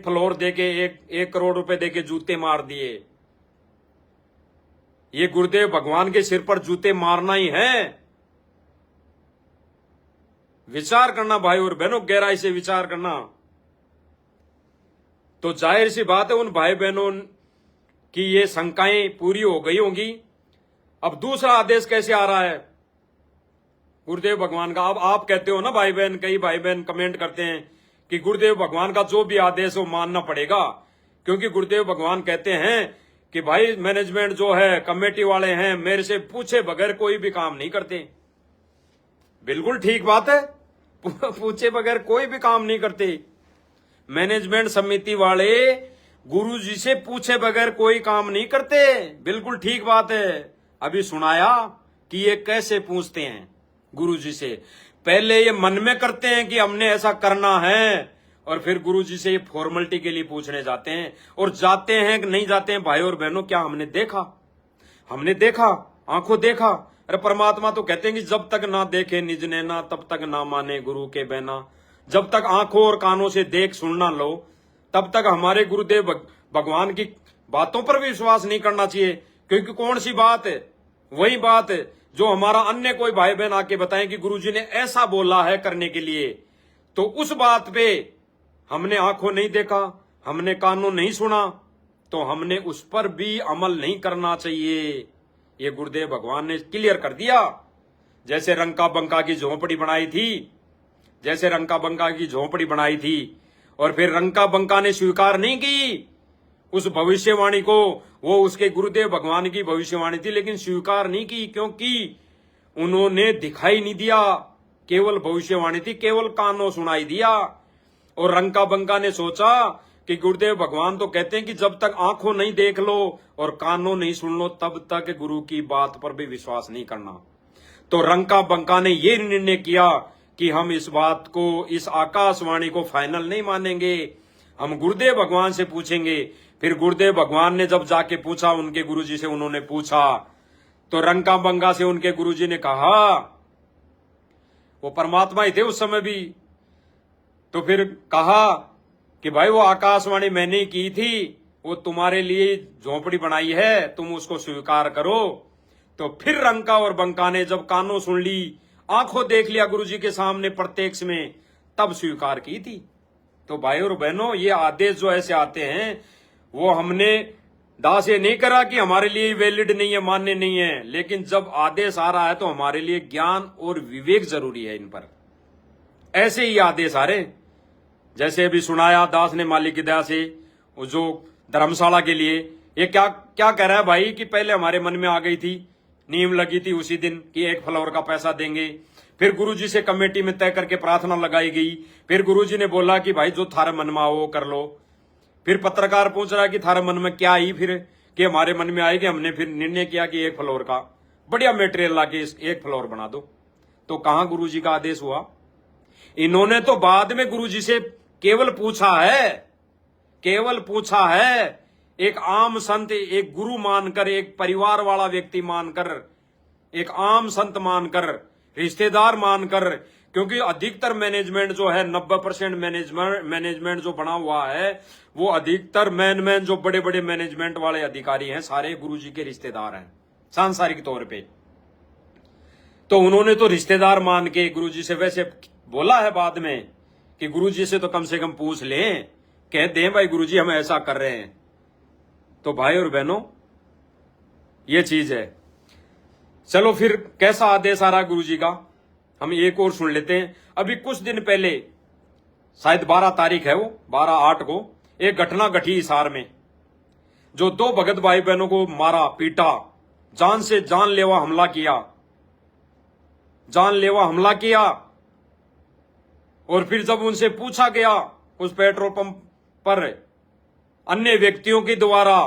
फ्लोर देके 1 करोड़ रुपए देके जूते मार दिए। ये गुरुदेव भगवान के सिर पर जूते मारना ही है। विचार करना भाई और बहनों, गहराई से विचार करना। तो जाहिर सी बात है उन भाई बहनों की ये शंकाएं पूरी हो गई होंगी। अब दूसरा आदेश कैसे आ रहा है गुरुदेव भगवान का? अब आप कहते हो ना भाई बहन, कई भाई बहन कमेंट करते हैं कि गुरुदेव भगवान का जो भी आदेश हो मानना पड़ेगा, क्योंकि गुरुदेव भगवान कहते हैं कि भाई मैनेजमेंट जो है, कमेटी वाले हैं, मेरे से पूछे बगैर कोई भी काम नहीं करते। बिल्कुल ठीक बात है, पूछे बगैर कोई भी काम नहीं करते। मैनेजमेंट समिति वाले गुरु जी से पूछे बगैर कोई काम नहीं करते। बिल्कुल ठीक बात है। अभी सुनाया कि ये कैसे पूछते हैं गुरु जी से। पहले ये मन में करते हैं कि हमने ऐसा करना है, और फिर गुरु जी से ये फॉर्मेलिटी के लिए पूछने जाते हैं। और जाते हैं कि नहीं जाते हैं भाई और बहनों, क्या हमने देखा, आंखों देखा। अरे परमात्मा तो कहते हैं कि जब तक ना देखे निज नैना, तब तक ना माने गुरु के बहना। जब तक आंखों और कानों से देख सुन ना लो, तब तक हमारे गुरुदेव भगवान की बातों पर भी विश्वास नहीं करना चाहिए। क्योंकि कौन सी बात है? वही बात है जो हमारा अन्य कोई भाई बहन आके बताएं कि गुरुजी ने ऐसा बोला है करने के लिए, तो उस बात पे हमने आंखों नहीं देखा, हमने कानों नहीं सुना, तो हमने उस पर भी अमल नहीं करना चाहिए। ये गुरुदेव भगवान ने क्लियर कर दिया। जैसे रंका बंका की झोंपड़ी बनाई थी, और फिर रंका बंका ने स्वीकार नहीं की उस भविष्यवाणी को। वो उसके गुरुदेव भगवान की भविष्यवाणी थी, लेकिन स्वीकार नहीं की, क्योंकि उन्होंने दिखाई नहीं दिया। केवल भविष्यवाणी थी, केवल कानों सुनाई दिया। और रंका बंका ने सोचा कि गुरुदेव भगवान तो कहते हैं कि जब तक आंखों नहीं देख लो और कानों नहीं सुन लो, तब तक गुरु की बात पर भी विश्वास नहीं करना। तो रंका बंका ने यह निर्णय किया कि हम इस बात को, इस आकाशवाणी को फाइनल नहीं मानेंगे, हम गुरुदेव भगवान से पूछेंगे। फिर गुरुदेव भगवान ने जब जाके पूछा उनके गुरुजी से, उन्होंने पूछा तो रंका बंका से उनके गुरुजी ने कहा, वो परमात्मा ही थे उस समय भी, तो फिर कहा कि भाई वो आकाशवाणी मैंने ही की थी, वो तुम्हारे लिए झोंपड़ी बनाई है, तुम उसको स्वीकार करो। तो फिर रंका और बंका ने जब कानों सुन ली, आंखों देख लिया गुरुजी के सामने प्रत्यक्ष में, तब स्वीकार की थी। तो भाई और बहनों, ये आदेश जो ऐसे आते हैं वो हमने दास ये नहीं करा कि हमारे लिए वैलिड नहीं है, मान्य नहीं है, लेकिन जब आदेश आ रहा है तो हमारे लिए ज्ञान और विवेक जरूरी है इन पर। ऐसे ही आदेश आ रहे, जैसे अभी सुनाया दास ने मालिक की दया से, जो धर्मशाला के लिए, ये क्या क्या कह रहा है भाई कि पहले हमारे मन में आ गई थी, नींव लगी थी उसी दिन कि 1 फ्लोर का पैसा देंगे। फिर गुरुजी से कमेटी में तय करके प्रार्थना लगाई गई। फिर गुरुजी ने बोला कि भाई जो थारे मन में आओ वो कर लो। फिर पत्रकार पूछ रहा कि थारे मन में क्या आई, फिर कि हमारे मन में आई कि हमने फिर निर्णय किया कि 1 फ्लोर का बढ़िया मटेरियल लाके 1 फ्लोर बना दो। तो कहां गुरुजी का आदेश हुआ? इन्होंने तो बाद में गुरुजी से केवल पूछा है, एक आम संत, एक गुरु मानकर, एक परिवार वाला व्यक्ति मानकर, एक आम संत मानकर, रिश्तेदार मानकर। क्योंकि अधिकतर मैनेजमेंट जो है, 90% मैनेजमेंट जो बना हुआ है, वो अधिकतर मैन जो बड़े बड़े मैनेजमेंट वाले अधिकारी हैं, सारे गुरुजी के रिश्तेदार हैं सांसारिक तौर पे। तो उन्होंने तो रिश्तेदार मान के गुरुजी से वैसे बोला है बाद में कि गुरुजी से तो कम से कम पूछ लें, कह दें भाई गुरुजी हम ऐसा कर रहे हैं। तो भाई और बहनों, ये चीज है। चलो फिर कैसा आदेश आ रहा है गुरुजी का, हम एक और सुन लेते हैं। अभी कुछ दिन पहले, शायद 12 तारीख है वो, 12/8 को, एक घटना घटी हिसार में, जो 2 भगत भाई बहनों को मारा, पीटा, जान से जानलेवा हमला किया। और फिर जब उनसे पूछा गया उस पेट्रोल पंप पर अन्य व्यक्तियों के द्वारा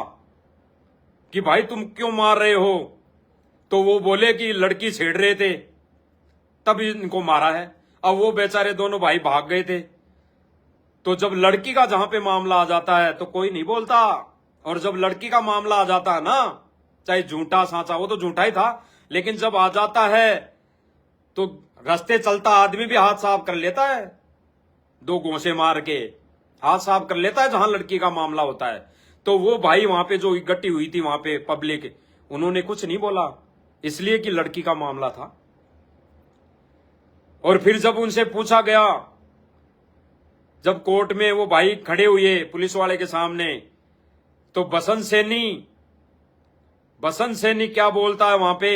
कि भाई तुम क्यों मार रहे हो, तो वो बोले कि लड़की छेड़ रहे थे तब इनको मारा है। अब वो बेचारे दोनों भाई भाग गए थे। तो जब लड़की का जहां पे मामला आ जाता है तो कोई नहीं बोलता, और जब लड़की का मामला आ जाता है ना, चाहे झूठा साचा, वो तो झूठा ही था, लेकिन जब आ जाता है तो रास्ते चलता आदमी भी हाथ साफ कर लेता है, 2 घोंसे मार के हाथ साफ कर लेता है जहां लड़की का मामला होता है। तो वो भाई वहां पे जो इकट्ठी हुई थी वहां पे पब्लिक, उन्होंने कुछ नहीं बोला, इसलिए कि लड़की का मामला था। और फिर जब उनसे पूछा गया, जब कोर्ट में वो भाई खड़े हुए पुलिस वाले के सामने, तो बसंत सैनी क्या बोलता है वहां पे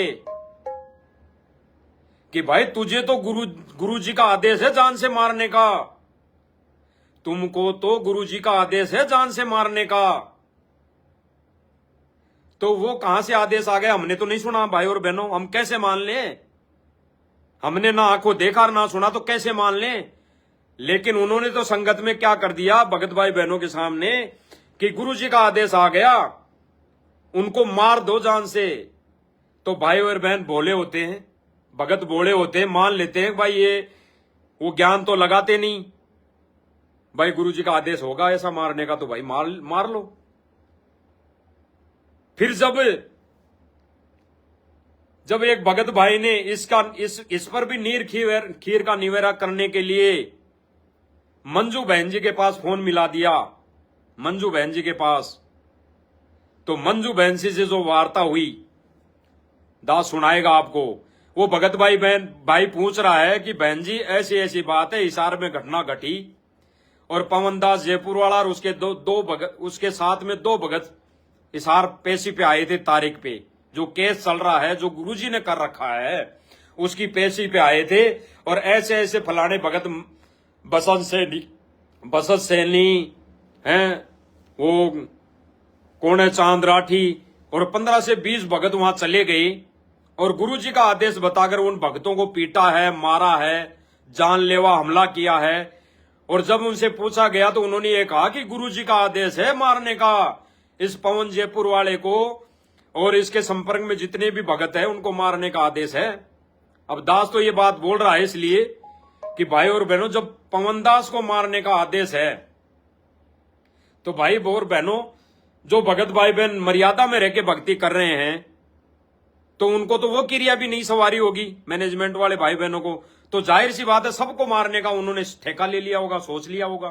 कि भाई तुझे तो गुरु जी का आदेश है जान से मारने का, तुमको तो गुरु जी का आदेश है जान से मारने का। तो वो कहां से आदेश आ गया हमने तो नहीं सुना भाई और बहनों, हम कैसे मान लें? हमने ना आंखों देखा ना सुना तो कैसे मान लें? लेकिन उन्होंने तो संगत में क्या कर दिया भगत भाई बहनों के सामने कि गुरु जी का आदेश आ गया, उनको मार दो जान से। तो भाई और बहन भोले होते हैं, भगत भोले होते हैं, मान लेते हैं भाई ये वो ज्ञान तो लगाते नहीं, भाई गुरु जी का आदेश होगा ऐसा मारने का तो भाई मार लो। फिर जब एक भगत भाई ने इस पर भी नीर खीर का निवेरा करने के लिए मंजू बहन जी के पास फोन मिला दिया, मंजू बहन जी के पास, तो मंजू बहन से जो वार्ता हुई दास सुनाएगा आपको। वो भगत भाई पूछ रहा है कि बहन जी ऐसी ऐसी बात है, हिसार में घटना घटी और पवन दास जयपुर वाला और उसके दो भगत, उसके साथ में 2 भगत हिसार पेशी पे आए थे तारीख पे, जो केस चल रहा है जो गुरुजी ने कर रखा है उसकी पेशी पे आए थे, और ऐसे ऐसे फलाने भगत बसंत सैनी हैं, वो कौन है चांद राठी, और 15 से 20 भगत वहां चले गए और गुरुजी का आदेश बताकर उन भगतों को पीटा है, मारा है, जानलेवा हमला किया है। और जब उनसे पूछा गया तो उन्होंने ये कहा कि गुरुजी का आदेश है मारने का इस पवन जयपुर वाले को, और इसके संपर्क में जितने भी भगत है उनको मारने का आदेश है। अब दास तो ये बात बोल रहा है इसलिए कि भाई और बहनों जब पवन दास को मारने का आदेश है तो भाई और बहनों जो भगत भाई बहन मर्यादा में रह के भक्ति कर रहे हैं तो उनको तो वो क्रिया भी नहीं सवारी होगी मैनेजमेंट वाले भाई बहनों को, तो जाहिर सी बात है सबको मारने का उन्होंने ठेका ले लिया होगा, सोच लिया होगा,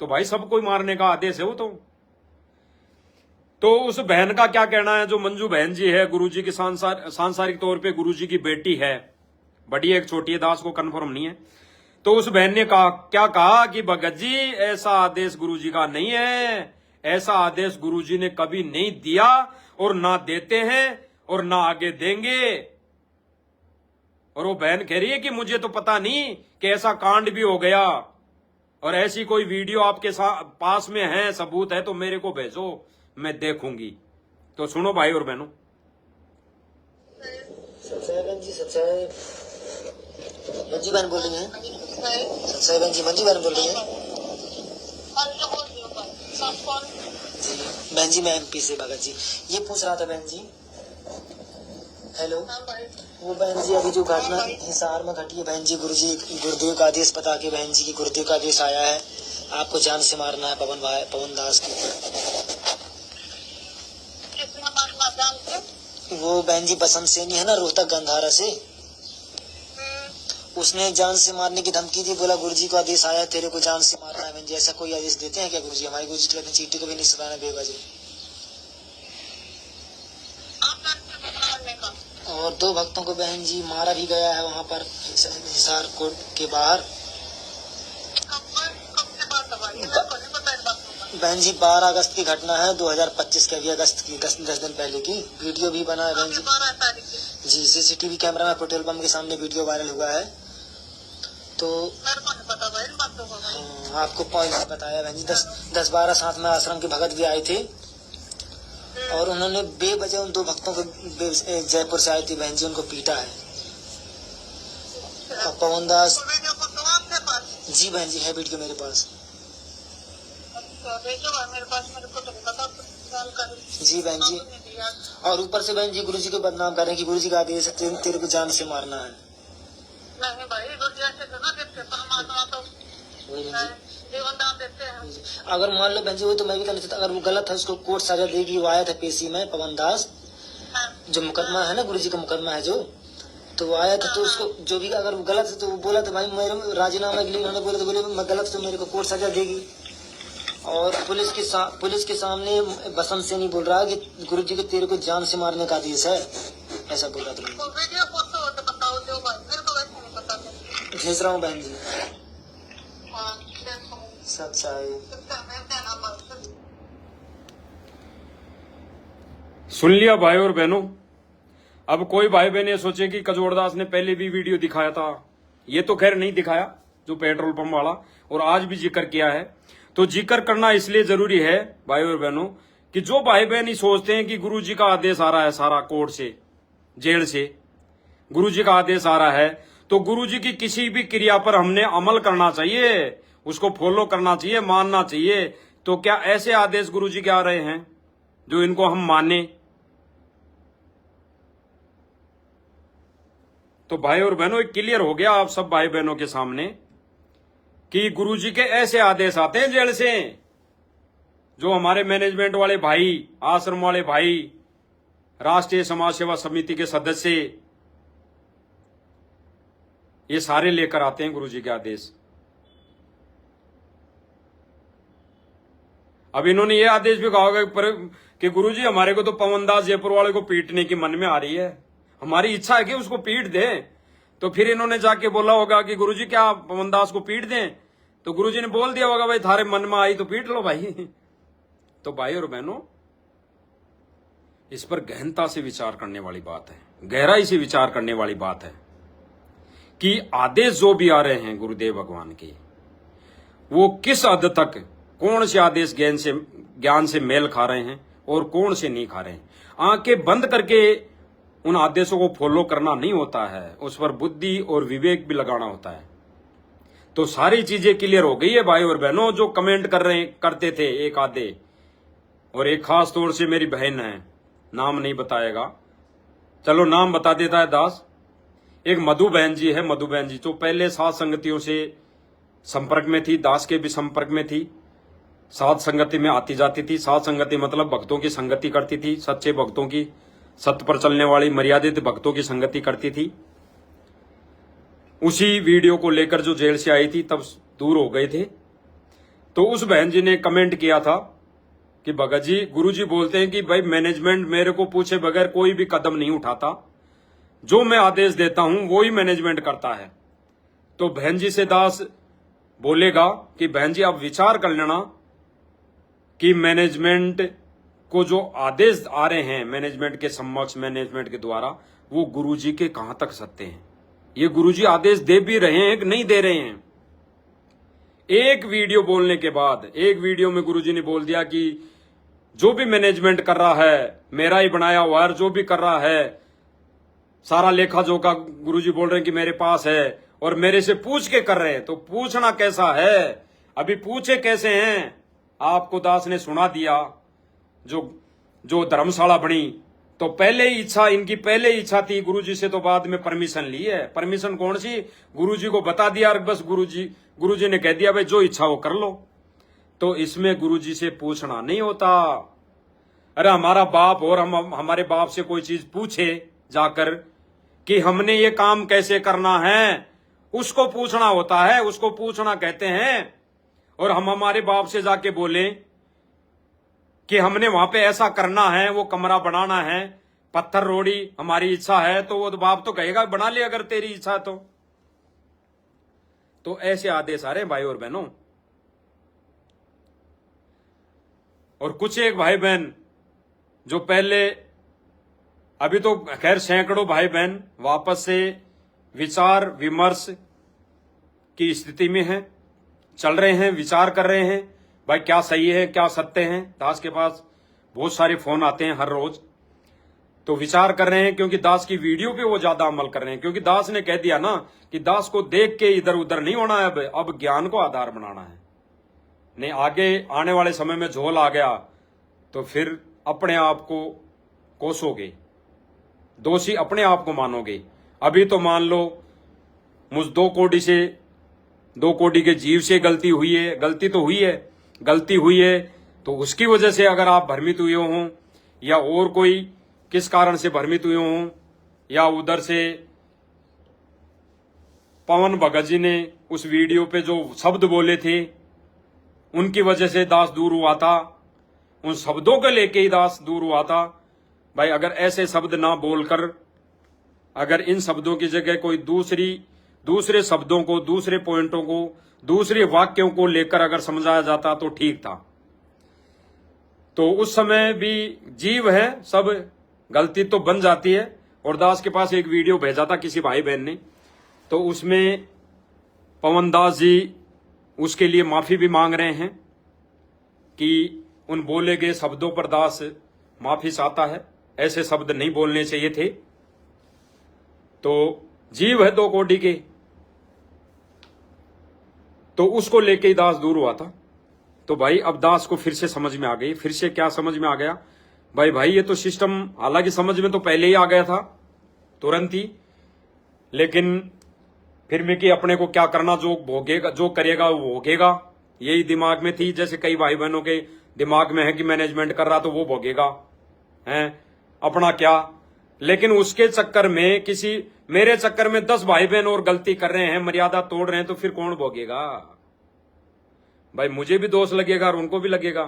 तो भाई सबको मारने का आदेश है वो तो उस बहन का क्या कहना है जो मंजू बहन जी है, गुरुजी की सांसारिक तौर पे गुरुजी की बेटी है, बड़ी एक छोटी है, दास को कंफर्म नहीं है। तो उस बहन ने क्या कहा कि भगत जी ऐसा आदेश गुरुजी का नहीं है, ऐसा आदेश गुरुजी ने कभी नहीं दिया और ना देते हैं और ना आगे देंगे। और वो बहन कह रही है कि मुझे तो पता नहीं कि ऐसा कांड भी हो गया, और ऐसी कोई वीडियो आपके पास में है, सबूत है तो मेरे को भेजो, मैं देखूंगी। तो सुनो भाई और बहनों। सच्चाई मंजी बहन बोल रही है, सच्चाई बहन जी मंजी बहन बोल रही है। बहन जी मैं MP से भगत जी ये पूछ रहा था बहन जी। हेलो वो बहन जी अभी जो घटना हिसार में घटी है बहन जी, गुरुदेव का आदेश बता के बहन जी की गुरुदेव का आदेश आया है आपको जान से मारना है पवन दास के ऊपर। वो बहन जी बसंत सैनी है ना रोहतक गंधारा से, उसने जान से मारने की धमकी दी, बोला गुरुजी को आदेश आया तेरे को जान से मारना है। बहन जी ऐसा कोई आदेश देते हैं क्या गुरुजी? हमारे गुरुजी तो चीटी को भी नहीं सताना बेवजह। और 2 भक्तों को बहन जी मारा भी गया है वहाँ पर हिसार कोर्ट के बाहर। बहन जी 12 अगस्त की घटना है, 2025 के, अभी अगस्त की 10 दिन पहले की। वीडियो भी बना है बहन जी CCTV कैमरा में पेट्रोल पंप के सामने वीडियो वायरल हुआ है। तो आपको पॉइंट बताया बहन जी, 10-12 साथ में आश्रम के भगत भी आए थे और उन्होंने बेवजह उन 2 भक्तों को जयपुर से आए थे बहन जी, उनको पीटा है। और पवन दास जी बहन जी है वीडियो मेरे पास जी बहन जी। और ऊपर से बहन जी गुरुजी को बदनाम कर रहे हैं कि गुरुजी का आदेश है तेरे को जान से मारना है। नहीं भाई, गुरुजी ऐसे थोड़ा देते, परमात्मा तो वही बहन जी, जीवन दान देते हैं। अगर मान लो बहन जी, वो तो मैं भी करना चाहता, अगर वो गलत है उसको कोर्ट सजा देगी। वो आया था पेशी में पवन दास, जो मुकदमा है ना गुरुजी का मुकदमा है जो, तो वो आया था, तो उसको जो भी अगर वो गलत है तो वो बोला था भाई मेरे राजीनामा के लिए उन्होंने बोला, तो बोले मैं गलत तो मेरे को कोर्ट सजा देगी। और पुलिस के सामने बसंत से नहीं बोल रहा कि गुरुजी को तेरे को जान से मारने का आदेश है, ऐसा बोल रहा था। तो वीडियो फोटो तो बताओ जो भाई, मेरे को वैसे नहीं पता था। भेज रहा हूँ बहन जी, हाँ, देखो, सच है। कितना रहते हैं ना बस। सुन लिया भाई और बहनों। अब कोई भाई बहन ये सोचे कि कजोड़दास ने पहले भी वीडियो दिखाया था, ये तो खैर नहीं दिखाया जो पेट्रोल पंप वाला, और आज भी जिक्र किया है। तो जिक्र करना इसलिए जरूरी है भाई और बहनों कि जो भाई बहन ही सोचते हैं कि गुरुजी का आदेश आ रहा है सारा कोर्ट से, जेल से गुरुजी का आदेश आ रहा है, तो गुरुजी की किसी भी क्रिया पर हमने अमल करना चाहिए, उसको फॉलो करना चाहिए, मानना चाहिए। तो क्या ऐसे आदेश गुरुजी के आ रहे हैं जो इनको हम माने? तो भाई और बहनों एक क्लियर हो गया आप सब भाई बहनों के सामने कि गुरुजी के ऐसे आदेश आते हैं जेल से, जो हमारे मैनेजमेंट वाले भाई, आश्रम वाले भाई, राष्ट्रीय समाज सेवा समिति के सदस्य, ये सारे लेकर आते हैं गुरुजी के आदेश। अब इन्होंने ये आदेश भी कहा होगा कि गुरुजी हमारे को तो पवनदास जयपुर वाले को पीटने की मन में आ रही है, हमारी इच्छा है कि उसको पीट दें। तो फिर इन्होंने जाके बोला होगा कि गुरुजी क्या पवनदास को पीट दें? तो गुरुजी ने बोल दिया होगा भाई थारे मन में आई तो पीट लो भाई। तो भाई और बहनों इस पर गहनता से विचार करने वाली बात है, गहराई से विचार करने वाली बात है कि आदेश जो भी आ रहे हैं गुरुदेव भगवान के, वो किस हद तक, कौन से आदेश ज्ञान से मेल खा रहे हैं और कौन से नहीं खा रहे हैं। आंखें बंद करके उन आदेशों को फॉलो करना नहीं होता है, उस पर बुद्धि और विवेक भी लगाना होता है। तो सारी चीजें क्लियर हो गई है भाई और बहनों। जो कमेंट करते थे एक आधे, और एक खास तौर से मेरी बहन है, नाम नहीं बताएगा, चलो नाम बता देता है दास, एक मधु बहन जी है, मधु बहन जी जो पहले सात संगतियों से संपर्क में थी, दास के भी संपर्क में थी, सात संगति में आती जाती थी। सात संगति मतलब भक्तों की संगति करती थी, सच्चे भक्तों की, सत्य पर चलने वाली मर्यादित भक्तों की संगति करती थी। उसी वीडियो को लेकर जो जेल से आई थी तब दूर हो गए थे। तो उस बहन जी ने कमेंट किया था कि भगत जी, गुरुजी बोलते हैं कि भाई मैनेजमेंट मेरे को पूछे बगैर कोई भी कदम नहीं उठाता, जो मैं आदेश देता हूं वो ही मैनेजमेंट करता है। तो बहन जी से दास बोलेगा कि बहन जी आप विचार कर लेना कि मैनेजमेंट को जो आदेश आ रहे हैं मैनेजमेंट के समक्ष, मैनेजमेंट के द्वारा, वो गुरुजी के कहां तक सत्य हैं। ये गुरुजी आदेश दे भी रहे हैं कि नहीं दे रहे हैं। एक वीडियो बोलने के बाद, एक वीडियो में गुरुजी ने बोल दिया कि जो भी मैनेजमेंट कर रहा है, मेरा ही बनाया हुआ है, जो भी कर रहा है सारा लेखा जोखा गुरुजी बोल रहे हैं कि मेरे पास है, और मेरे से पूछ के कर रहे हैं। तो पूछना कैसा है, अभी पूछे कैसे हैं? आपको दास ने सुना दिया जो धर्मशाला बनी, तो पहले ही इच्छा, इनकी पहले ही इच्छा थी गुरुजी से, तो बाद में परमिशन ली है। परमिशन कौन सी? गुरुजी को बता दिया और बस गुरुजी ने कह दिया भाई जो इच्छा हो कर लो। तो इसमें गुरुजी से पूछना नहीं होता। अरे हमारा बाप और हम हमारे बाप से कोई चीज पूछे जाकर कि हमने ये काम कैसे करना है, उसको पूछना होता है, उसको पूछना कहते हैं। और हम हमारे बाप से जाके बोले कि हमने वहां पे ऐसा करना है, वो कमरा बनाना है, पत्थर रोड़ी हमारी इच्छा है, तो वो बाप तो कहेगा बना ले अगर तेरी इच्छा तो ऐसे आदेश आ रहे हैं भाई और बहनों। और कुछ एक भाई बहन जो पहले, अभी तो खैर सैकड़ों भाई बहन वापस से विचार विमर्श की स्थिति में हैं, चल रहे हैं, विचार कर रहे हैं भाई क्या सही है क्या सत्य है। दास के पास बहुत सारे फोन आते हैं हर रोज, तो विचार कर रहे हैं, क्योंकि दास की वीडियो पे वो ज्यादा अमल कर रहे हैं। क्योंकि दास ने कह दिया ना कि दास को देख के इधर उधर नहीं होना है, अब ज्ञान को आधार बनाना है। नहीं आगे आने वाले समय में झोल आ गया तो फिर अपने आप को कोसोगे, दोषी अपने आप को मानोगे। अभी तो मान लो मुझ 2 कोटि के जीव से गलती हुई है, गलती हुई है तो उसकी वजह से अगर आप भ्रमित हुए हों, या और कोई किस कारण से भ्रमित हुए हों, या उधर से पवन भगत जी ने उस वीडियो पे जो शब्द बोले थे उनकी वजह से दास दूर हुआ था, उन शब्दों को लेके ही दास दूर हुआ था। भाई अगर ऐसे शब्द ना बोलकर, अगर इन शब्दों की जगह कोई दूसरे शब्दों को, दूसरे पॉइंटों को, दूसरे वाक्यों को लेकर अगर समझाया जाता तो ठीक था। तो उस समय भी जीव है, सब गलती तो बन जाती है। और दास के पास एक वीडियो भेजा था किसी भाई बहन ने, तो उसमें पवन दास जी उसके लिए माफी भी मांग रहे हैं कि उन बोले गए शब्दों पर दास माफी चाहता है, ऐसे शब्द नहीं बोलने चाहिए थे। तो जीव है 2 कोटि के, तो उसको लेके ही दास दूर हुआ था। तो भाई अब दास को फिर से समझ में आ गई। फिर से क्या समझ में आ गया? भाई ये तो सिस्टम, हालांकि समझ में तो पहले ही आ गया था तुरंत ही, लेकिन फिर भी कि अपने को क्या करना, जो भोगेगा, जो करेगा वो भोगेगा, यही दिमाग में थी। जैसे कई भाई बहनों के दिमाग में है कि मैनेजमेंट कर रहा तो वो भोगेगा, हैं अपना क्या। लेकिन उसके चक्कर में, मेरे चक्कर में 10 भाई बहन और गलती कर रहे हैं, मर्यादा तोड़ रहे हैं, तो फिर कौन भोगेगा? भाई मुझे भी दोष लगेगा और उनको भी लगेगा।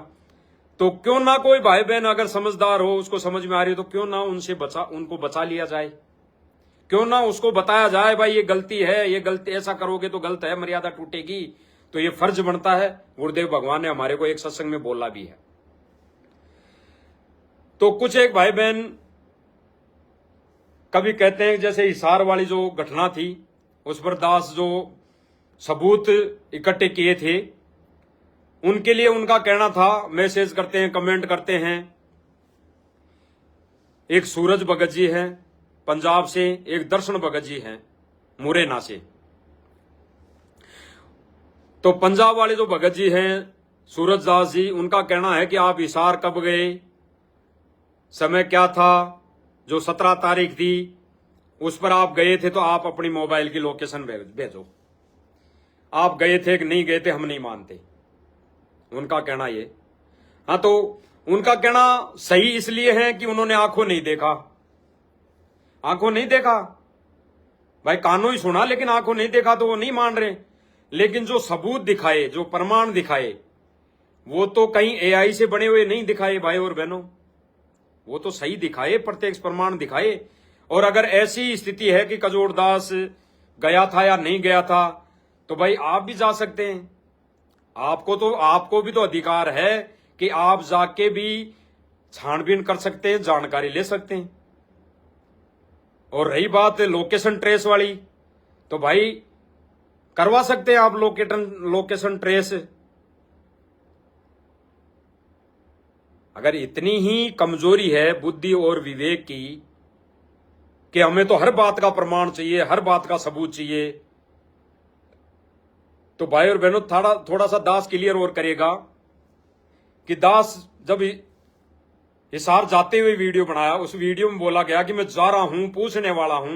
तो क्यों ना कोई भाई बहन अगर समझदार हो, उसको समझ में आ रही हो, तो क्यों ना उनको बचा लिया जाए, क्यों ना उसको बताया जाए भाई ये गलती है, ये गलती ऐसा करोगे तो गलत है, मर्यादा टूटेगी। तो ये फर्ज बनता है। गुरुदेव भगवान ने हमारे को एक सत्संग में बोला भी है। तो कुछ एक भाई बहन कभी कहते हैं, जैसे हिसार वाली जो घटना थी उस पर दास जो सबूत इकट्ठे किए थे, उनके लिए उनका कहना था, मैसेज करते हैं, कमेंट करते हैं। एक सूरज भगत जी हैं पंजाब से, एक दर्शन भगत जी हैं मुरैना से। तो पंजाब वाले जो भगत जी हैं सूरज दास जी, उनका कहना है कि आप हिसार कब गए, समय क्या था, जो 17 तारीख थी उस पर आप गए थे, तो आप अपनी मोबाइल की लोकेशन भेजो, आप गए थे कि नहीं गए थे, हम नहीं मानते। उनका कहना ये। हाँ, तो उनका कहना सही इसलिए है कि उन्होंने आंखों नहीं देखा, आंखों नहीं देखा। भाई कानों ही सुना लेकिन आंखों नहीं देखा, तो वो नहीं मान रहे। लेकिन जो सबूत दिखाए, जो प्रमाण दिखाए, वो तो कहीं एआई से बने हुए नहीं दिखाए भाई और बहनों, वो तो सही दिखाए, प्रत्यक्ष प्रमाण दिखाए। और अगर ऐसी स्थिति है कि कजोड़दास गया था या नहीं गया था, तो भाई आप भी जा सकते हैं। आपको भी तो अधिकार है कि आप जाके भी छानबीन कर सकते हैं, जानकारी ले सकते हैं। और रही बात लोकेशन ट्रेस वाली, तो भाई करवा सकते हैं आप लोकेशन ट्रेस। अगर इतनी ही कमजोरी है बुद्धि और विवेक की कि हमें तो हर बात का प्रमाण चाहिए, हर बात का सबूत चाहिए, तो भाई और बहनों थोड़ा सा दास क्लियर और करेगा कि दास जब हिसार जाते हुए वीडियो बनाया, उस वीडियो में बोला गया कि मैं जा रहा हूं, पूछने वाला हूं।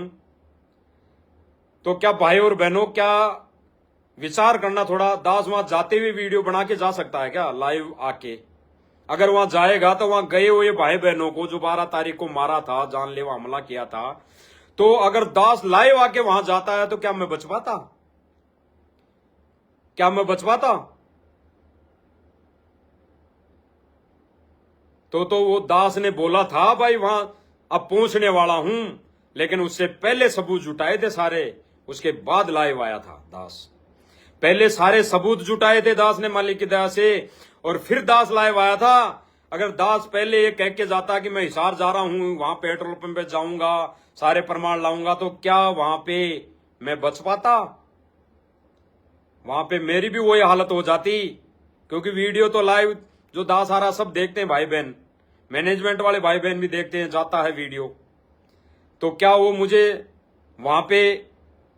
तो क्या भाई और बहनों, क्या विचार करना थोड़ा, दास वहां जाते हुए वीडियो बना के जा सकता है क्या लाइव आके? अगर वहां जाएगा तो वहां गए हुए भाई बहनों को जो 12 तारीख को मारा था, जानलेवा हमला किया था, तो अगर दास लाइव आके वहां जाता है तो क्या मैं बच पाता? क्या मैं बच पाता? तो वो दास ने बोला था भाई वहां अब पहुंचने वाला हूं, लेकिन उससे पहले सबूत जुटाए थे सारे, उसके बाद लाइव आया था दास। पहले सारे सबूत जुटाए थे दास ने मालिक की दया से, और फिर दास लाइव आया था। अगर दास पहले ये कह के जाता कि मैं हिसार जा रहा हूं, वहां पेट्रोल पंप पे जाऊंगा, सारे प्रमाण लाऊंगा, तो क्या वहां पे मैं बच पाता? वहां पे मेरी भी वही हालत हो जाती, क्योंकि वीडियो तो लाइव जो दास आ रहा सब देखते हैं भाई बहन, मैनेजमेंट वाले भाई बहन भी देखते हैं, जाता है वीडियो, तो क्या वो मुझे वहां पे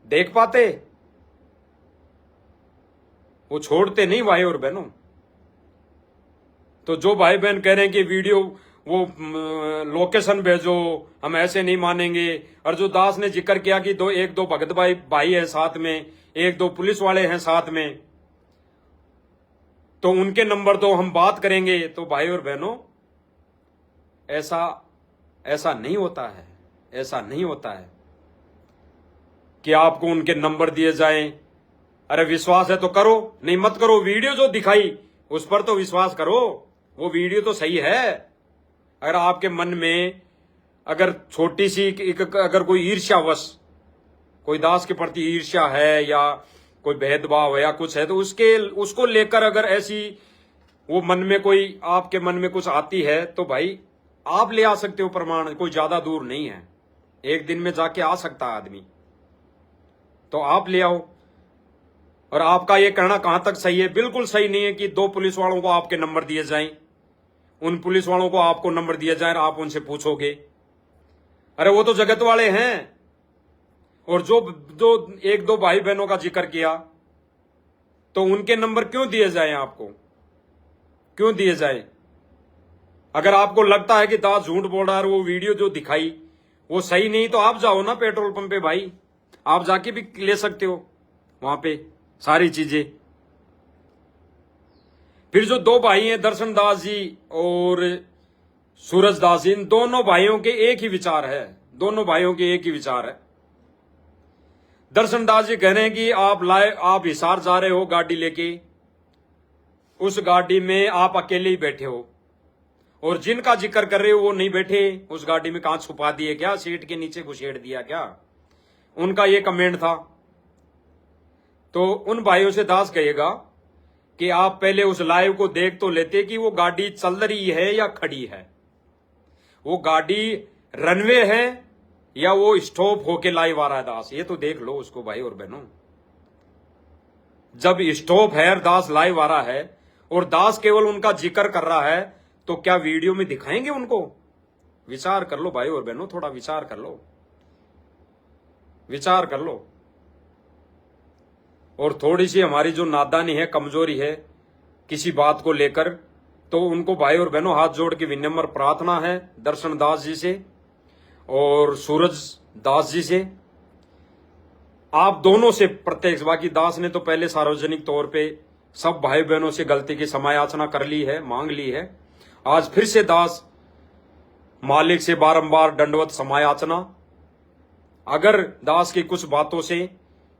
देख पाते? वो छोड़ते नहीं भाई और बहनों। तो जो भाई बहन कह रहे हैं कि वीडियो वो लोकेशन भेजो, हम ऐसे नहीं मानेंगे। और जो दास ने जिक्र किया कि एक दो भगत भाई है साथ में, एक दो पुलिस वाले हैं साथ में, तो उनके नंबर दो, हम बात करेंगे। तो भाई और बहनों, ऐसा नहीं होता है, ऐसा नहीं होता है कि आपको उनके नंबर दिए जाएं। अरे विश्वास है तो करो, नहीं मत करो। वीडियो जो दिखाई उस पर तो विश्वास करो, वो वीडियो तो सही है। अगर आपके मन में अगर छोटी सी अगर कोई ईर्ष्यावश, कोई दास के प्रति ईर्ष्या है या कोई भेदभाव है या कुछ है, तो उसको लेकर अगर ऐसी वो मन में कोई आपके मन में कुछ आती है, तो भाई आप ले आ सकते हो प्रमाण, कोई ज्यादा दूर नहीं है, एक दिन में जाके आ सकता है आदमी, तो आप ले आओ। और आपका ये कहना कहां तक सही है? बिल्कुल सही नहीं है कि दो पुलिस वालों को आपके नंबर दिए जाएं, उन पुलिस वालों को आपको नंबर दिया जाए और आप उनसे पूछोगे। अरे वो तो जगत वाले हैं। और जो एक दो भाई बहनों का जिक्र किया, तो उनके नंबर क्यों दिए जाएं? आपको क्यों दिए जाए? अगर आपको लगता है कि दास झूठ बोल रहा है, वो वीडियो जो दिखाई वो सही नहीं, तो आप जाओ ना पेट्रोल पंप पे भाई, आप जाके भी ले सकते हो वहां पे सारी चीजें। फिर जो दो भाई हैं, दर्शन दास जी और सूरज दास जी, इन दोनों भाइयों के एक ही विचार है, दोनों भाइयों के एक ही विचार है। दर्शन दास जी कह रहे हैं कि आप हिसार जा रहे हो गाड़ी लेके, उस गाड़ी में आप अकेले ही बैठे हो, और जिनका जिक्र कर रहे हो वो नहीं बैठे उस गाड़ी में। कहां छुपा दिए क्या? सीट के नीचे घुसेड़ दिया क्या? उनका ये कमेंट था। तो उन भाइयों से दास कहेगा कि आप पहले उस लाइव को देख तो लेते कि वो गाड़ी चल रही है या खड़ी है, वो गाड़ी रनवे है या वो स्टॉप होके लाइव आ रहा है। दास ये तो देख लो उसको भाई और बहनों। जब स्टॉप है, दास लाइव आ रहा है और दास केवल उनका जिक्र कर रहा है, तो क्या वीडियो में दिखाएंगे उनको? विचार कर लो भाई और बहनों, थोड़ा विचार कर लो, विचार कर लो। और थोड़ी सी हमारी जो नादानी है, कमजोरी है किसी बात को लेकर, तो उनको भाई और बहनों हाथ जोड़ के विनम्र प्रार्थना है दर्शन दास जी से और सूरज दास जी से, आप दोनों से प्रत्यक्ष। बाकी दास ने तो पहले सार्वजनिक तौर पे सब भाई बहनों से गलती की क्षमायाचना कर ली है, मांग ली है। आज फिर से दास मालिक से बारंबार दंडवत क्षमायाचना। अगर दास की कुछ बातों से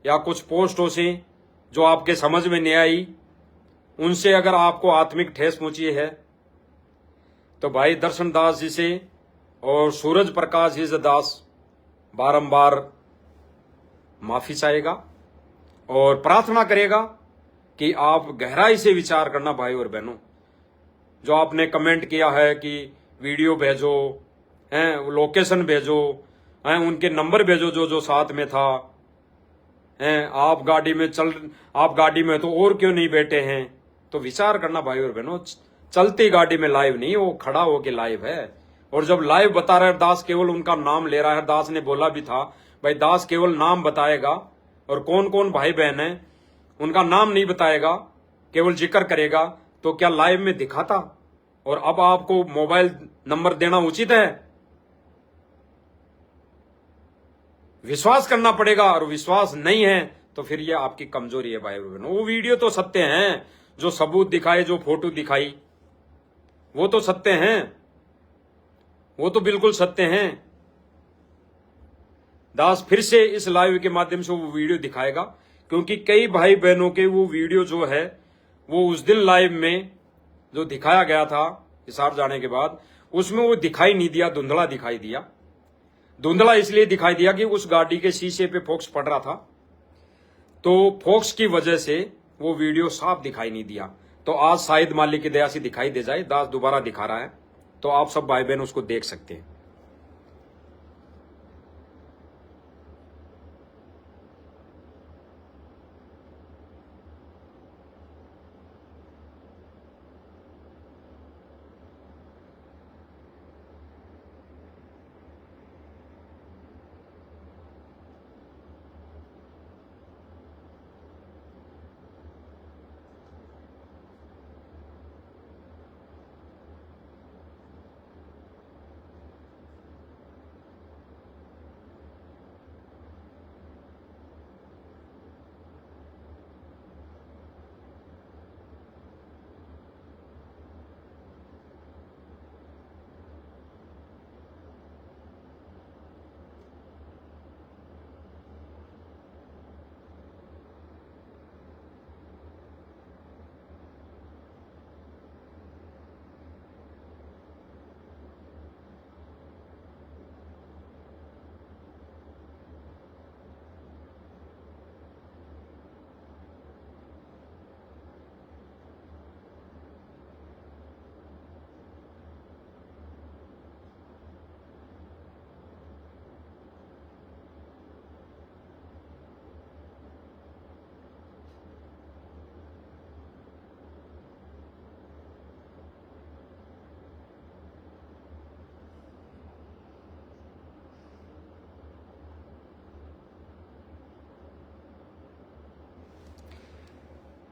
या कुछ पोस्टों से जो आपके समझ में नहीं आई, उनसे अगर आपको आत्मिक ठेस पहुंची है, तो भाई दर्शन दास जी से और सूरज प्रकाश जी से दास बारंबार माफी चाहेगा और प्रार्थना करेगा कि आप गहराई से विचार करना भाई और बहनों। जो आपने कमेंट किया है कि वीडियो भेजो, हैं लोकेशन भेजो, हैं उनके नंबर भेजो जो जो साथ में था, हैं आप गाड़ी में तो और क्यों नहीं बैठे हैं? तो विचार करना भाई और बहनों। चलती गाड़ी में लाइव नहीं, वो खड़ा होके लाइव है। और जब लाइव बता रहा है, दास केवल उनका नाम ले रहा है। दास ने बोला भी था भाई दास केवल नाम बताएगा और कौन कौन भाई बहन है उनका नाम नहीं बताएगा, केवल जिक्र करेगा। तो क्या लाइव में दिखाता? और अब आपको मोबाइल नंबर देना उचित है? विश्वास करना पड़ेगा, और विश्वास नहीं है तो फिर ये आपकी कमजोरी है भाई बहनों। वो वीडियो तो सत्य हैं, जो सबूत दिखाए, जो फोटो दिखाई, वो तो सत्य हैं, वो तो बिल्कुल सत्य हैं। दास फिर से इस लाइव के माध्यम से वो वीडियो दिखाएगा, क्योंकि कई भाई बहनों के वो वीडियो जो है वो उस दिन लाइव में जो दिखाया गया था हिसार जाने के बाद, उसमें वो दिखाई नहीं दिया, धुंधला दिखाई दिया। धुंधला इसलिए दिखाई दिया कि उस गाड़ी के शीशे पे फोक्स पड़ रहा था, तो फोक्स की वजह से वो वीडियो साफ दिखाई नहीं दिया। तो आज शायद मालिक की दया से दिखाई दे जाए। दास दोबारा दिखा रहा है, तो आप सब भाई बहन उसको देख सकते हैं।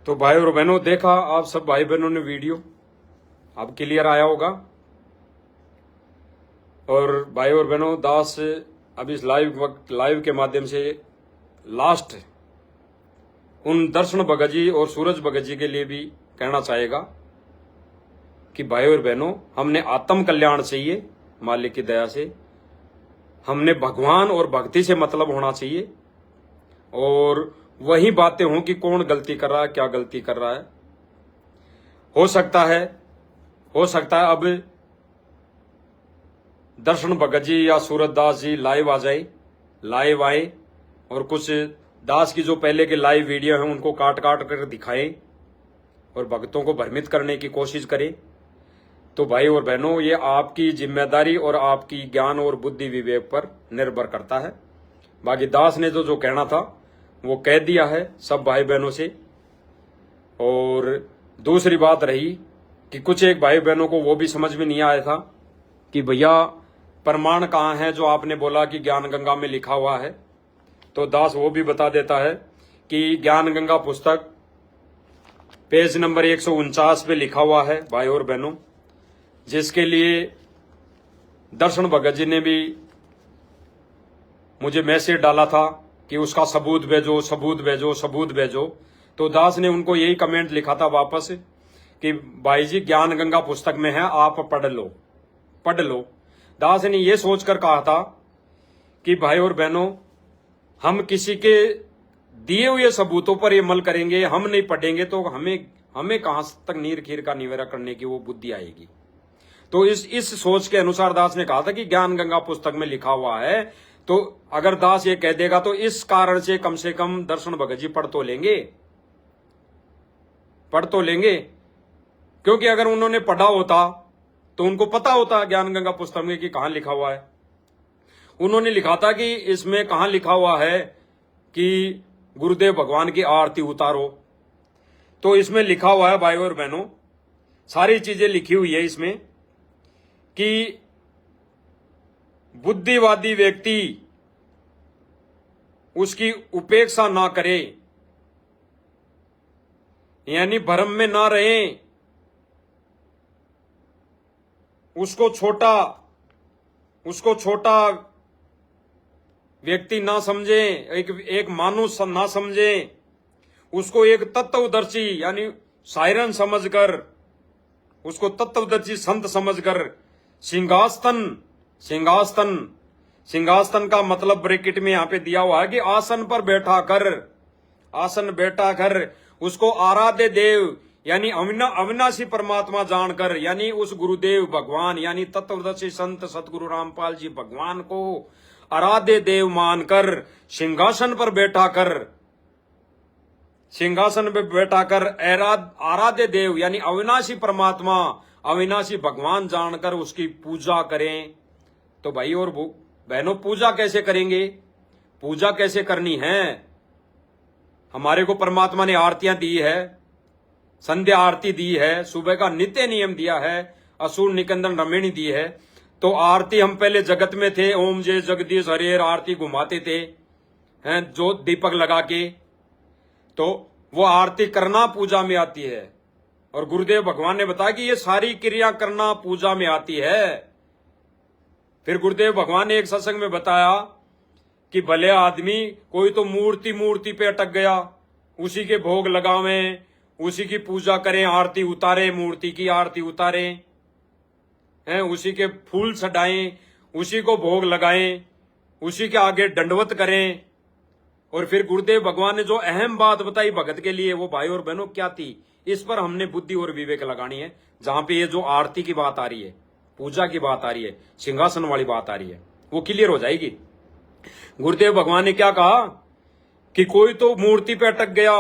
तो भाई और बहनों, देखा आप सब भाई बहनों ने वीडियो, अब क्लियर आया होगा। और भाई और बहनों, दास अब इस लाइव के माध्यम से लास्ट उन दर्शन भगत जी और सूरज भगत जी के लिए भी कहना चाहेगा कि भाई और बहनों, हमने आत्म कल्याण चाहिए, मालिक की दया से हमने भगवान और भक्ति से मतलब होना चाहिए, और वही बातें हों कि कौन गलती कर रहा है, क्या गलती कर रहा है। हो सकता है अब दर्शन भगत जी या सूरज दास जी लाइव आए और कुछ दास की जो पहले के लाइव वीडियो हैं उनको काट कर दिखाएं और भक्तों को भ्रमित करने की कोशिश करें। तो भाई और बहनों, ये आपकी जिम्मेदारी और आपकी ज्ञान और बुद्धि विवेक पर निर्भर करता है। बाकी दास ने जो कहना था वो कह दिया है सब भाई बहनों से। और दूसरी बात रही कि कुछ एक भाई बहनों को वो भी समझ में नहीं आया था कि भैया प्रमाण कहाँ है जो आपने बोला कि ज्ञान गंगा में लिखा हुआ है। तो दास वो भी बता देता है कि ज्ञान गंगा पुस्तक पेज नंबर 149 पे लिखा हुआ है भाई और बहनों, जिसके लिए दर्शन भगत जी ने भी मुझे मैसेज डाला था कि उसका सबूत भेजो। तो दास ने उनको यही कमेंट लिखा था वापस कि भाई जी ज्ञान गंगा पुस्तक में है, आप पढ़ लो। दास ने ये सोचकर कहा था कि भाई और बहनों, हम किसी के दिए हुए सबूतों पर ये अमल करेंगे, हम नहीं पढ़ेंगे तो हमें कहां तक नीर खीर का निवेरा करने की वो बुद्धि आएगी। तो इस सोच के अनुसार दास ने कहा था कि ज्ञान गंगा पुस्तक में लिखा हुआ है, तो अगर दास ये कह देगा तो इस कारण से कम दर्शन भगत जी पढ़ तो लेंगे, क्योंकि अगर उन्होंने पढ़ा होता तो उनको पता होता ज्ञान गंगा पुस्तक में कि कहां लिखा हुआ है। उन्होंने लिखा था कि इसमें कहां लिखा हुआ है कि गुरुदेव भगवान की आरती उतारो। तो इसमें लिखा हुआ है भाई और बहनों, सारी चीजें लिखी हुई है इसमें कि बुद्धिवादी व्यक्ति उसकी उपेक्षा ना करे, यानी भ्रम में ना रहे, उसको छोटा व्यक्ति ना समझे, एक मानुष ना समझे, उसको एक तत्वदर्शी यानी सायरन समझकर, उसको तत्वदर्शी संत समझकर सिंहासन का मतलब ब्रैकेट में यहां पे दिया हुआ है कि आसन पर बैठा कर उसको आराध्य देव यानी अविनाशी परमात्मा जानकर, यानी उस गुरुदेव भगवान यानी तत्वदर्शी संत सतगुरु रामपाल जी भगवान को आराध्य देव मानकर सिंहासन पर बैठाकर आराध्य देव यानी अविनाशी परमात्मा, अविनाशी भगवान जानकर उसकी पूजा करें। तो भाई और बहनों, पूजा कैसे करेंगे, पूजा कैसे करनी है? हमारे को परमात्मा ने आरतियां दी है, संध्या आरती दी है, सुबह का नित्य नियम दिया है, असुर निकंदन रमेणी दी है। तो आरती हम पहले जगत में थे, ओम जय जगदीश हरेर आरती घुमाते थे हैं जो दीपक लगा के, तो वो आरती करना पूजा में आती है। और गुरुदेव भगवान ने बताया कि ये सारी क्रिया करना पूजा में आती है। फिर गुरुदेव भगवान ने एक सत्संग में बताया कि भले आदमी कोई तो मूर्ति पे अटक गया, उसी के भोग लगावें, उसी की पूजा करें, आरती उतारे, मूर्ति की आरती उतारे हैं, उसी के फूल चढ़ाएं, उसी को भोग लगाएं, उसी के आगे दंडवत करें। और फिर गुरुदेव भगवान ने जो अहम बात बताई भगत के लिए, वो भाई और बहनों क्या थी, इस पर हमने बुद्धि और विवेक लगानी है। जहां पे ये जो आरती की बात आ रही है, पूजा की बात आ रही है, सिंहासन वाली बात आ रही है, वो क्लियर हो जाएगी। गुरुदेव भगवान ने क्या कहा कि कोई तो मूर्ति पे अटक गया,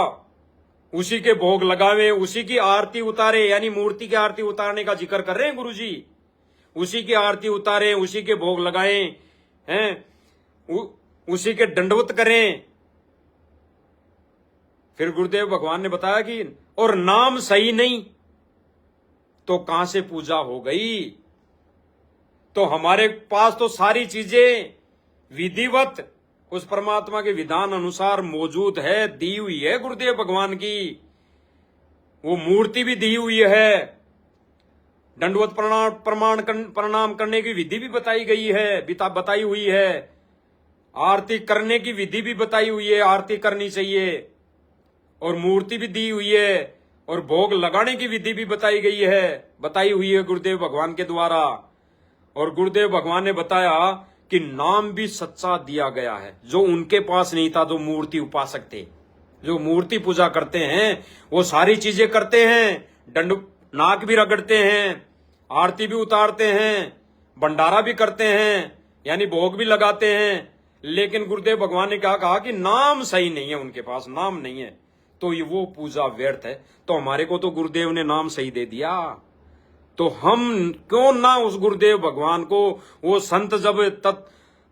उसी के भोग लगावे, उसी की आरती उतारे, यानी मूर्ति की आरती उतारने का जिक्र कर रहे हैं गुरुजी, उसी की आरती उतारे, उसी के भोग लगाएं हैं, उसी के दंडवत करें। फिर गुरुदेव भगवान ने बताया कि और नाम सही नहीं तो कहां से पूजा हो गई। तो हमारे पास तो सारी चीजें विधिवत उस परमात्मा के विधान अनुसार मौजूद है, दी हुई है गुरुदेव भगवान की। वो मूर्ति भी दी हुई है, दंडवत प्रणाम करने की विधि भी बताई गई है, बताई हुई है, आरती करने की विधि भी बताई हुई है, आरती करनी चाहिए, और मूर्ति भी दी हुई है, और भोग लगाने की विधि भी बताई हुई है गुरुदेव भगवान के द्वारा। और गुरुदेव भगवान ने बताया कि नाम भी सच्चा दिया गया है, जो उनके पास नहीं था, जो मूर्ति उपासक थे, जो मूर्ति पूजा करते हैं, वो सारी चीजें करते हैं, नाक भी रगड़ते हैं, आरती भी उतारते हैं, भंडारा भी करते हैं, यानी भोग भी लगाते हैं, लेकिन गुरुदेव भगवान ने क्या कहा कि नाम सही नहीं है, उनके पास नाम नहीं है, तो ये वो पूजा व्यर्थ है। तो हमारे को तो गुरुदेव ने नाम सही दे दिया, तो हम क्यों ना उस गुरुदेव भगवान को, वो संत जब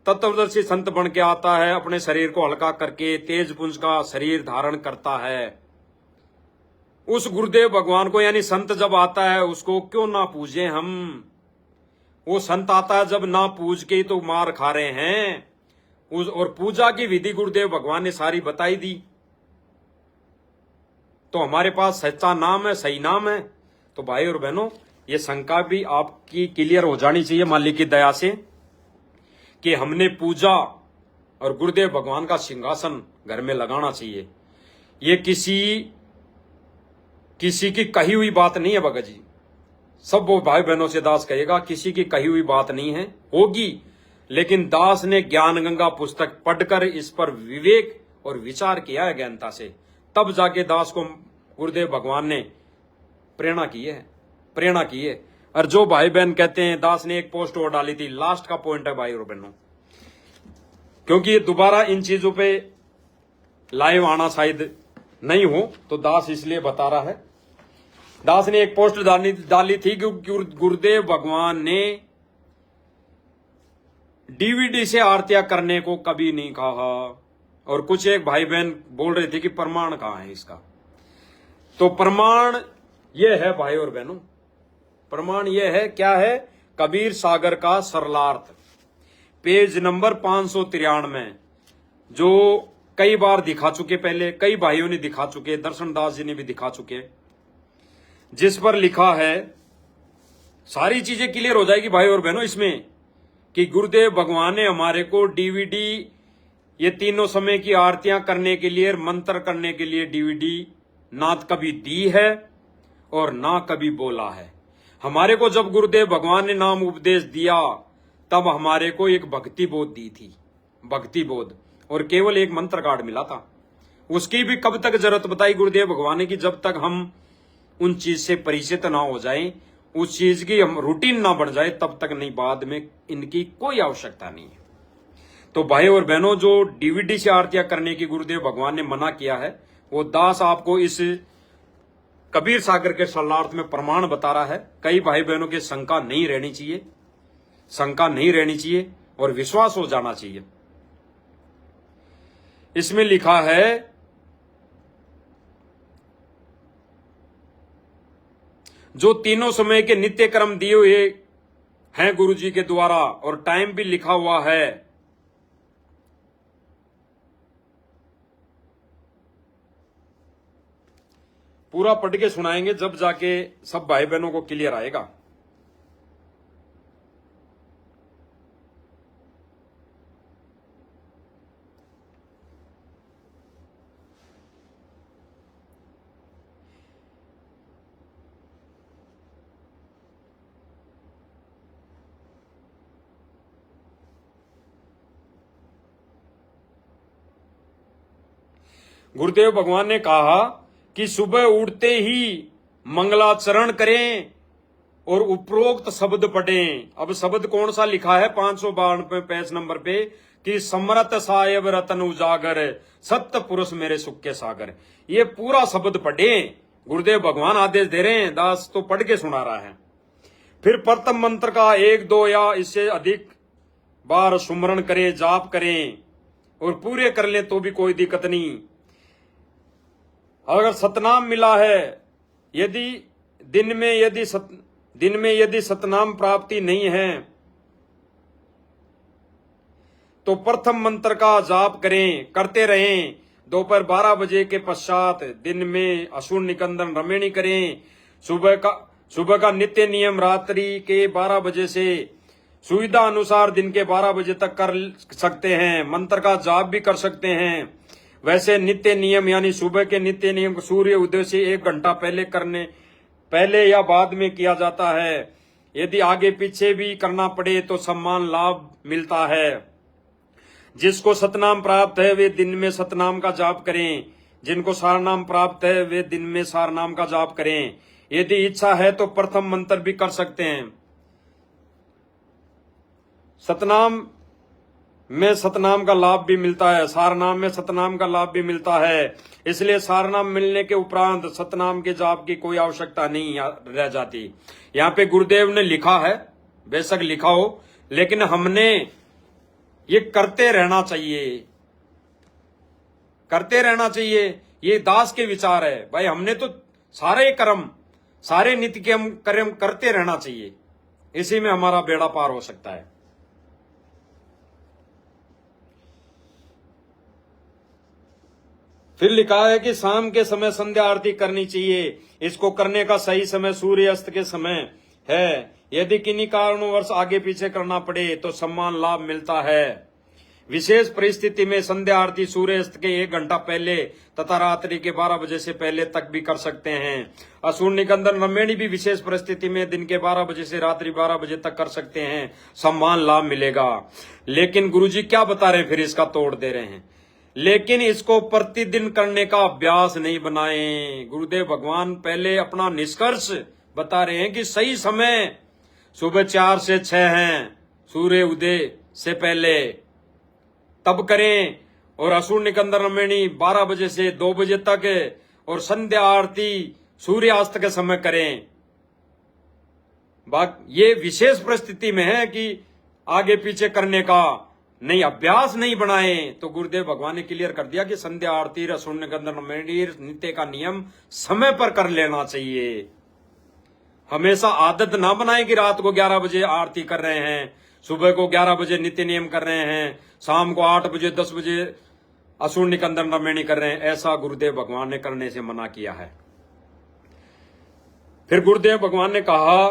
तत्वदर्शी संत बन के आता है, अपने शरीर को हल्का करके तेज पुंज का शरीर धारण करता है, उस गुरुदेव भगवान को, यानी संत जब आता है उसको क्यों ना पूजे हम। वो संत आता है जब ना पूज के तो मार खा रहे हैं। और पूजा की विधि गुरुदेव भगवान ने सारी बताई दी। तो हमारे पास सच्चा नाम है, सही नाम है। तो भाई और बहनों, ये शंका भी आपकी क्लियर हो जानी चाहिए मालिक की दया से, कि हमने पूजा और गुरुदेव भगवान का सिंहासन घर में लगाना चाहिए। ये किसी की कही हुई बात नहीं है भगत जी, सब वो भाई बहनों से दास कहेगा, किसी की कही हुई बात नहीं है, होगी, लेकिन दास ने ज्ञान गंगा पुस्तक पढ़कर इस पर विवेक और विचार किया है गहनता से, तब जाके दास को गुरुदेव भगवान ने प्रेरणा की है। और जो भाई बहन कहते हैं, दास ने एक पोस्ट और डाली थी, लास्ट का पॉइंट है भाई और बहनों, क्योंकि ये दोबारा इन चीजों पे लाइव आना शायद नहीं हो, तो दास इसलिए बता रहा है। दास ने एक पोस्ट डाली थी कि गुरुदेव भगवान ने डीवीडी से आरतियां करने को कभी नहीं कहा। और कुछ एक भाई बहन बोल रहे थे कि प्रमाण कहां है इसका। तो प्रमाण यह है भाई और बहनों, प्रमाण यह है, क्या है, कबीर सागर का सरलार्थ, पेज नंबर 593, जो कई बार दिखा चुके, पहले कई भाइयों ने दिखा चुके, दर्शन दास जी ने भी दिखा चुके, जिस पर लिखा है, सारी चीजें क्लियर हो जाएगी भाई और बहनों इसमें, कि गुरुदेव भगवान ने हमारे को डीवीडी, ये तीनों समय की आरतियां करने के लिए, मंत्र करने के लिए डीवीडी ना कभी दी है और ना कभी बोला है। हमारे को जब गुरुदेव भगवान ने नाम उपदेश दिया, तब हमारे को एक भक्ति बोध दी थी, भक्ति बोध, और केवल एक मंत्र कार्ड मिला था। उसकी भी कब तक जरूरत बताई गुरुदेव भगवान ने, कि जब तक हम उन चीज से परिचित ना हो जाएं, उस चीज की हम रूटीन ना बन जाए, तब तक नहीं, बाद में इनकी कोई आवश्यकता नहीं है। तो भाई और बहनों, जो डीवीडी से आरतियां करने की गुरुदेव भगवान ने मना किया है, वो दास आपको इस कबीर सागर के सरलार्थ में प्रमाण बता रहा है। कई भाई बहनों की शंका नहीं रहनी चाहिए और विश्वास हो जाना चाहिए। इसमें लिखा है, जो तीनों समय के नित्य कर्म दिए हुए हैं गुरु जी के द्वारा, और टाइम भी लिखा हुआ है। पूरा पढ़ के सुनाएंगे, जब जाके सब भाई बहनों को क्लियर आएगा। गुरुदेव भगवान ने कहा कि सुबह उठते ही मंगलाचरण करें और उपरोक्त शब्द पढ़ें। अब शब्द कौन सा लिखा है 552 पेज नंबर पे, कि समरत साहेब रतन उजागर, सत्य पुरुष मेरे सुख के सागर। ये पूरा शब्द पढ़ें, गुरुदेव भगवान आदेश दे रहे हैं, दास तो पढ़ के सुना रहा है। फिर प्रथम मंत्र का 1, 2 या इससे अधिक बार सुमरण करें, जाप करें, और पूरे कर लें तो भी कोई दिक्कत नहीं। अगर सतनाम मिला है, यदि दिन में यदि सतनाम प्राप्ति नहीं है, तो प्रथम मंत्र का जाप करते रहें। दोपहर 12 बजे के पश्चात दिन में असूर निकंदन रमेणी करें। सुबह का नित्य नियम रात्रि के 12 बजे से सुविधा अनुसार दिन के 12 बजे तक कर सकते हैं। मंत्र का जाप भी कर सकते हैं। वैसे नित्य नियम यानी सुबह के नित्य नियम को सूर्य उदय से 1 घंटा पहले या बाद में किया जाता है। यदि आगे पीछे भी करना पड़े तो सम्मान लाभ मिलता है। जिसको सतनाम प्राप्त है वे दिन में सतनाम का जाप करें। जिनको सारनाम प्राप्त है वे दिन में सारनाम का जाप करें। यदि इच्छा है तो प्रथम मंत्र भी कर सकते हैं। सतनाम में सतनाम का लाभ भी मिलता है, सारनाम में सतनाम का लाभ भी मिलता है। इसलिए सारनाम मिलने के उपरांत सतनाम के जाप की कोई आवश्यकता नहीं रह जाती। यहाँ पे गुरुदेव ने लिखा है, बेशक लिखा हो, लेकिन हमने ये करते रहना चाहिए, करते रहना चाहिए। ये दास के विचार है भाई। हमने तो सारे कर्म, सारे नित्य के कर्म करते रहना चाहिए। इसी में हमारा बेड़ा पार हो सकता है। फिर लिखा है कि शाम के समय संध्या आरती करनी चाहिए। इसको करने का सही समय सूर्य अस्त के समय है। यदि किन्हीं कारणवश आगे पीछे करना पड़े तो सम्मान लाभ मिलता है। विशेष परिस्थिति में संध्या आरती सूर्य अस्त के 1 घंटा पहले तथा रात्रि के 12 बजे से पहले तक भी कर सकते हैं। असूर निकंदन रमेणी भी विशेष परिस्थिति में दिन के 12 बजे से रात्रि 12 बजे तक कर सकते हैं। सम्मान लाभ मिलेगा। लेकिन गुरुजी क्या बता रहे हैं, फिर इसका तोड़ दे रहे हैं। लेकिन इसको प्रतिदिन करने का अभ्यास नहीं बनाएं। गुरुदेव भगवान पहले अपना निष्कर्ष बता रहे हैं कि सही समय सुबह 4 से 6 है, सूर्य उदय से पहले, तब करें। और असूर निकंदन रमेणी 12 बजे से 2 बजे तक, और संध्या आरती सूर्यास्त के समय करें। ये विशेष परिस्थिति में है कि आगे पीछे करने का नहीं, अभ्यास नहीं बनाए। तो गुरुदेव भगवान ने क्लियर कर दिया कि संध्या आरती असूर निकंदन रमेणी नित्य का नियम समय पर कर लेना चाहिए। हमेशा आदत ना बनाए कि रात को 11 बजे आरती कर रहे हैं, सुबह को 11 बजे नित्य नियम कर रहे हैं, शाम को 8 बजे 10 बजे असूर निकंदन रमेणी कर रहे हैं। ऐसा गुरुदेव भगवान ने करने से मना किया है। फिर गुरुदेव भगवान ने कहा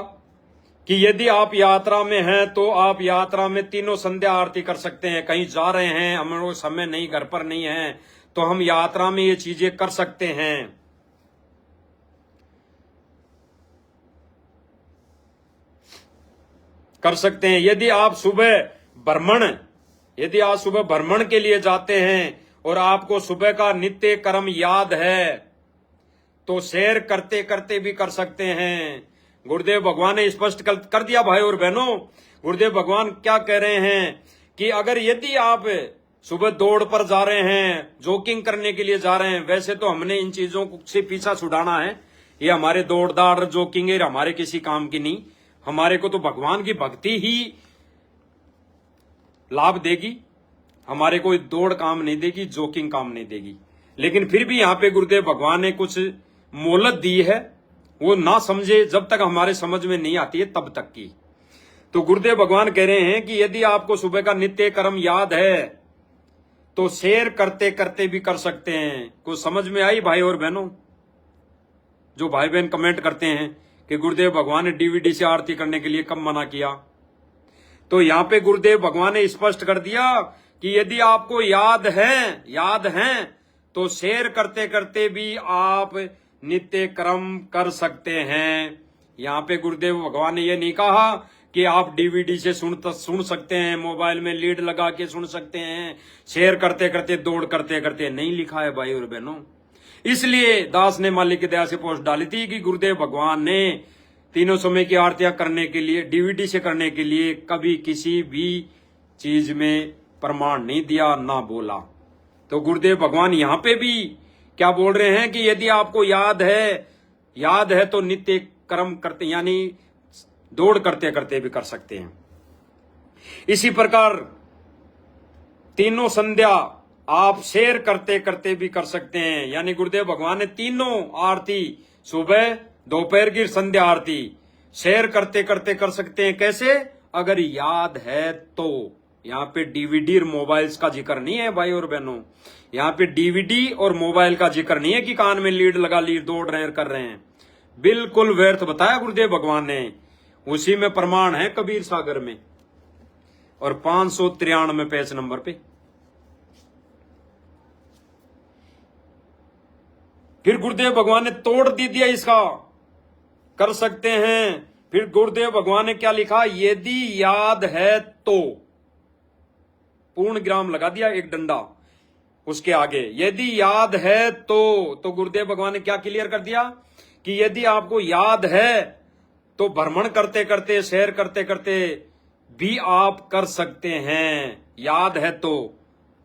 कि यदि आप यात्रा में हैं तो आप यात्रा में तीनों संध्या आरती कर सकते हैं। कहीं जा रहे हैं, हम लोग समय नहीं, घर पर नहीं है, तो हम यात्रा में ये चीजें कर सकते हैं। कर सकते हैं। यदि आप सुबह भ्रमण के लिए जाते हैं और आपको सुबह का नित्य कर्म याद है तो सैर करते करते भी कर सकते हैं। गुरुदेव भगवान ने स्पष्ट कर दिया भाई और बहनों। गुरुदेव भगवान क्या कह रहे हैं कि अगर यदि आप सुबह दौड़ पर जा रहे हैं, जॉगिंग करने के लिए जा रहे हैं, वैसे तो हमने इन चीजों से पीछा छुड़ाना है। ये हमारे दौड़ जॉगिंग है, हमारे किसी काम की नहीं। हमारे को तो भगवान की भक्ति ही लाभ देगी, हमारे कोई दौड़ काम नहीं देगी, जॉगिंग काम नहीं देगी। लेकिन फिर भी यहाँ पे गुरुदेव भगवान ने कुछ मोहलत दी है, वो ना समझे जब तक हमारे समझ में नहीं आती है तब तक की। तो गुरुदेव भगवान कह रहे हैं कि यदि आपको सुबह का नित्य कर्म याद है तो सैर करते करते भी कर सकते हैं। कुछ समझ में आई भाई और बहनों? जो भाई बहन कमेंट करते हैं कि गुरुदेव भगवान ने डीवीडी से आरती करने के लिए कब मना किया, तो यहाँ पे गुरुदेव भगवान ने स्पष्ट कर दिया कि यदि आपको याद है तो सैर करते करते भी आप नित्य कर्म कर सकते हैं। यहाँ पे गुरुदेव भगवान ने ये नहीं कहा कि आप डीवीडी से सुन सकते हैं, मोबाइल में लीड लगा के सुन सकते हैं, सैर करते करते, दौड़ करते करते, नहीं लिखा है भाई और बहनों। इसलिए दास ने मालिक की दया से पोस्ट डाली थी कि गुरुदेव भगवान ने तीनों समय की आरतियां करने के लिए, डीवीडी से करने के लिए कभी किसी भी चीज में प्रमाण नहीं दिया, ना बोला। तो गुरुदेव भगवान यहाँ पे भी क्या बोल रहे हैं कि यदि आपको याद है तो नित्य कर्म करते, यानी दौड़ करते करते भी कर सकते हैं। इसी प्रकार तीनों संध्या आप सैर करते करते भी कर सकते हैं। यानी गुरुदेव भगवान ने तीनों आरती, सुबह, दोपहर की संध्या आरती, सैर करते करते कर सकते हैं। कैसे? अगर याद है तो। यहाँ पे डीवीडी और मोबाइल्स का जिक्र नहीं है भाई और बहनों। यहाँ पे डीवीडी और मोबाइल का जिक्र नहीं है कि कान में लीड लगा लीड दौड़ रहे कर रहे हैं। बिल्कुल व्यर्थ बताया गुरुदेव भगवान ने। उसी में प्रमाण है कबीर सागर में और 593 पेज नंबर पे। फिर गुरुदेव भगवान ने तोड़ दी दिया इसका, कर सकते हैं। फिर गुरुदेव भगवान ने क्या लिखा, यदि याद है तो, पूर्ण विराम लगा दिया एक डंडा उसके आगे, यदि याद है तो गुरुदेव भगवान ने क्या क्लियर कर दिया कि यदि आपको याद है तो भ्रमण करते करते सैर करते करते भी आप कर सकते हैं, याद है तो,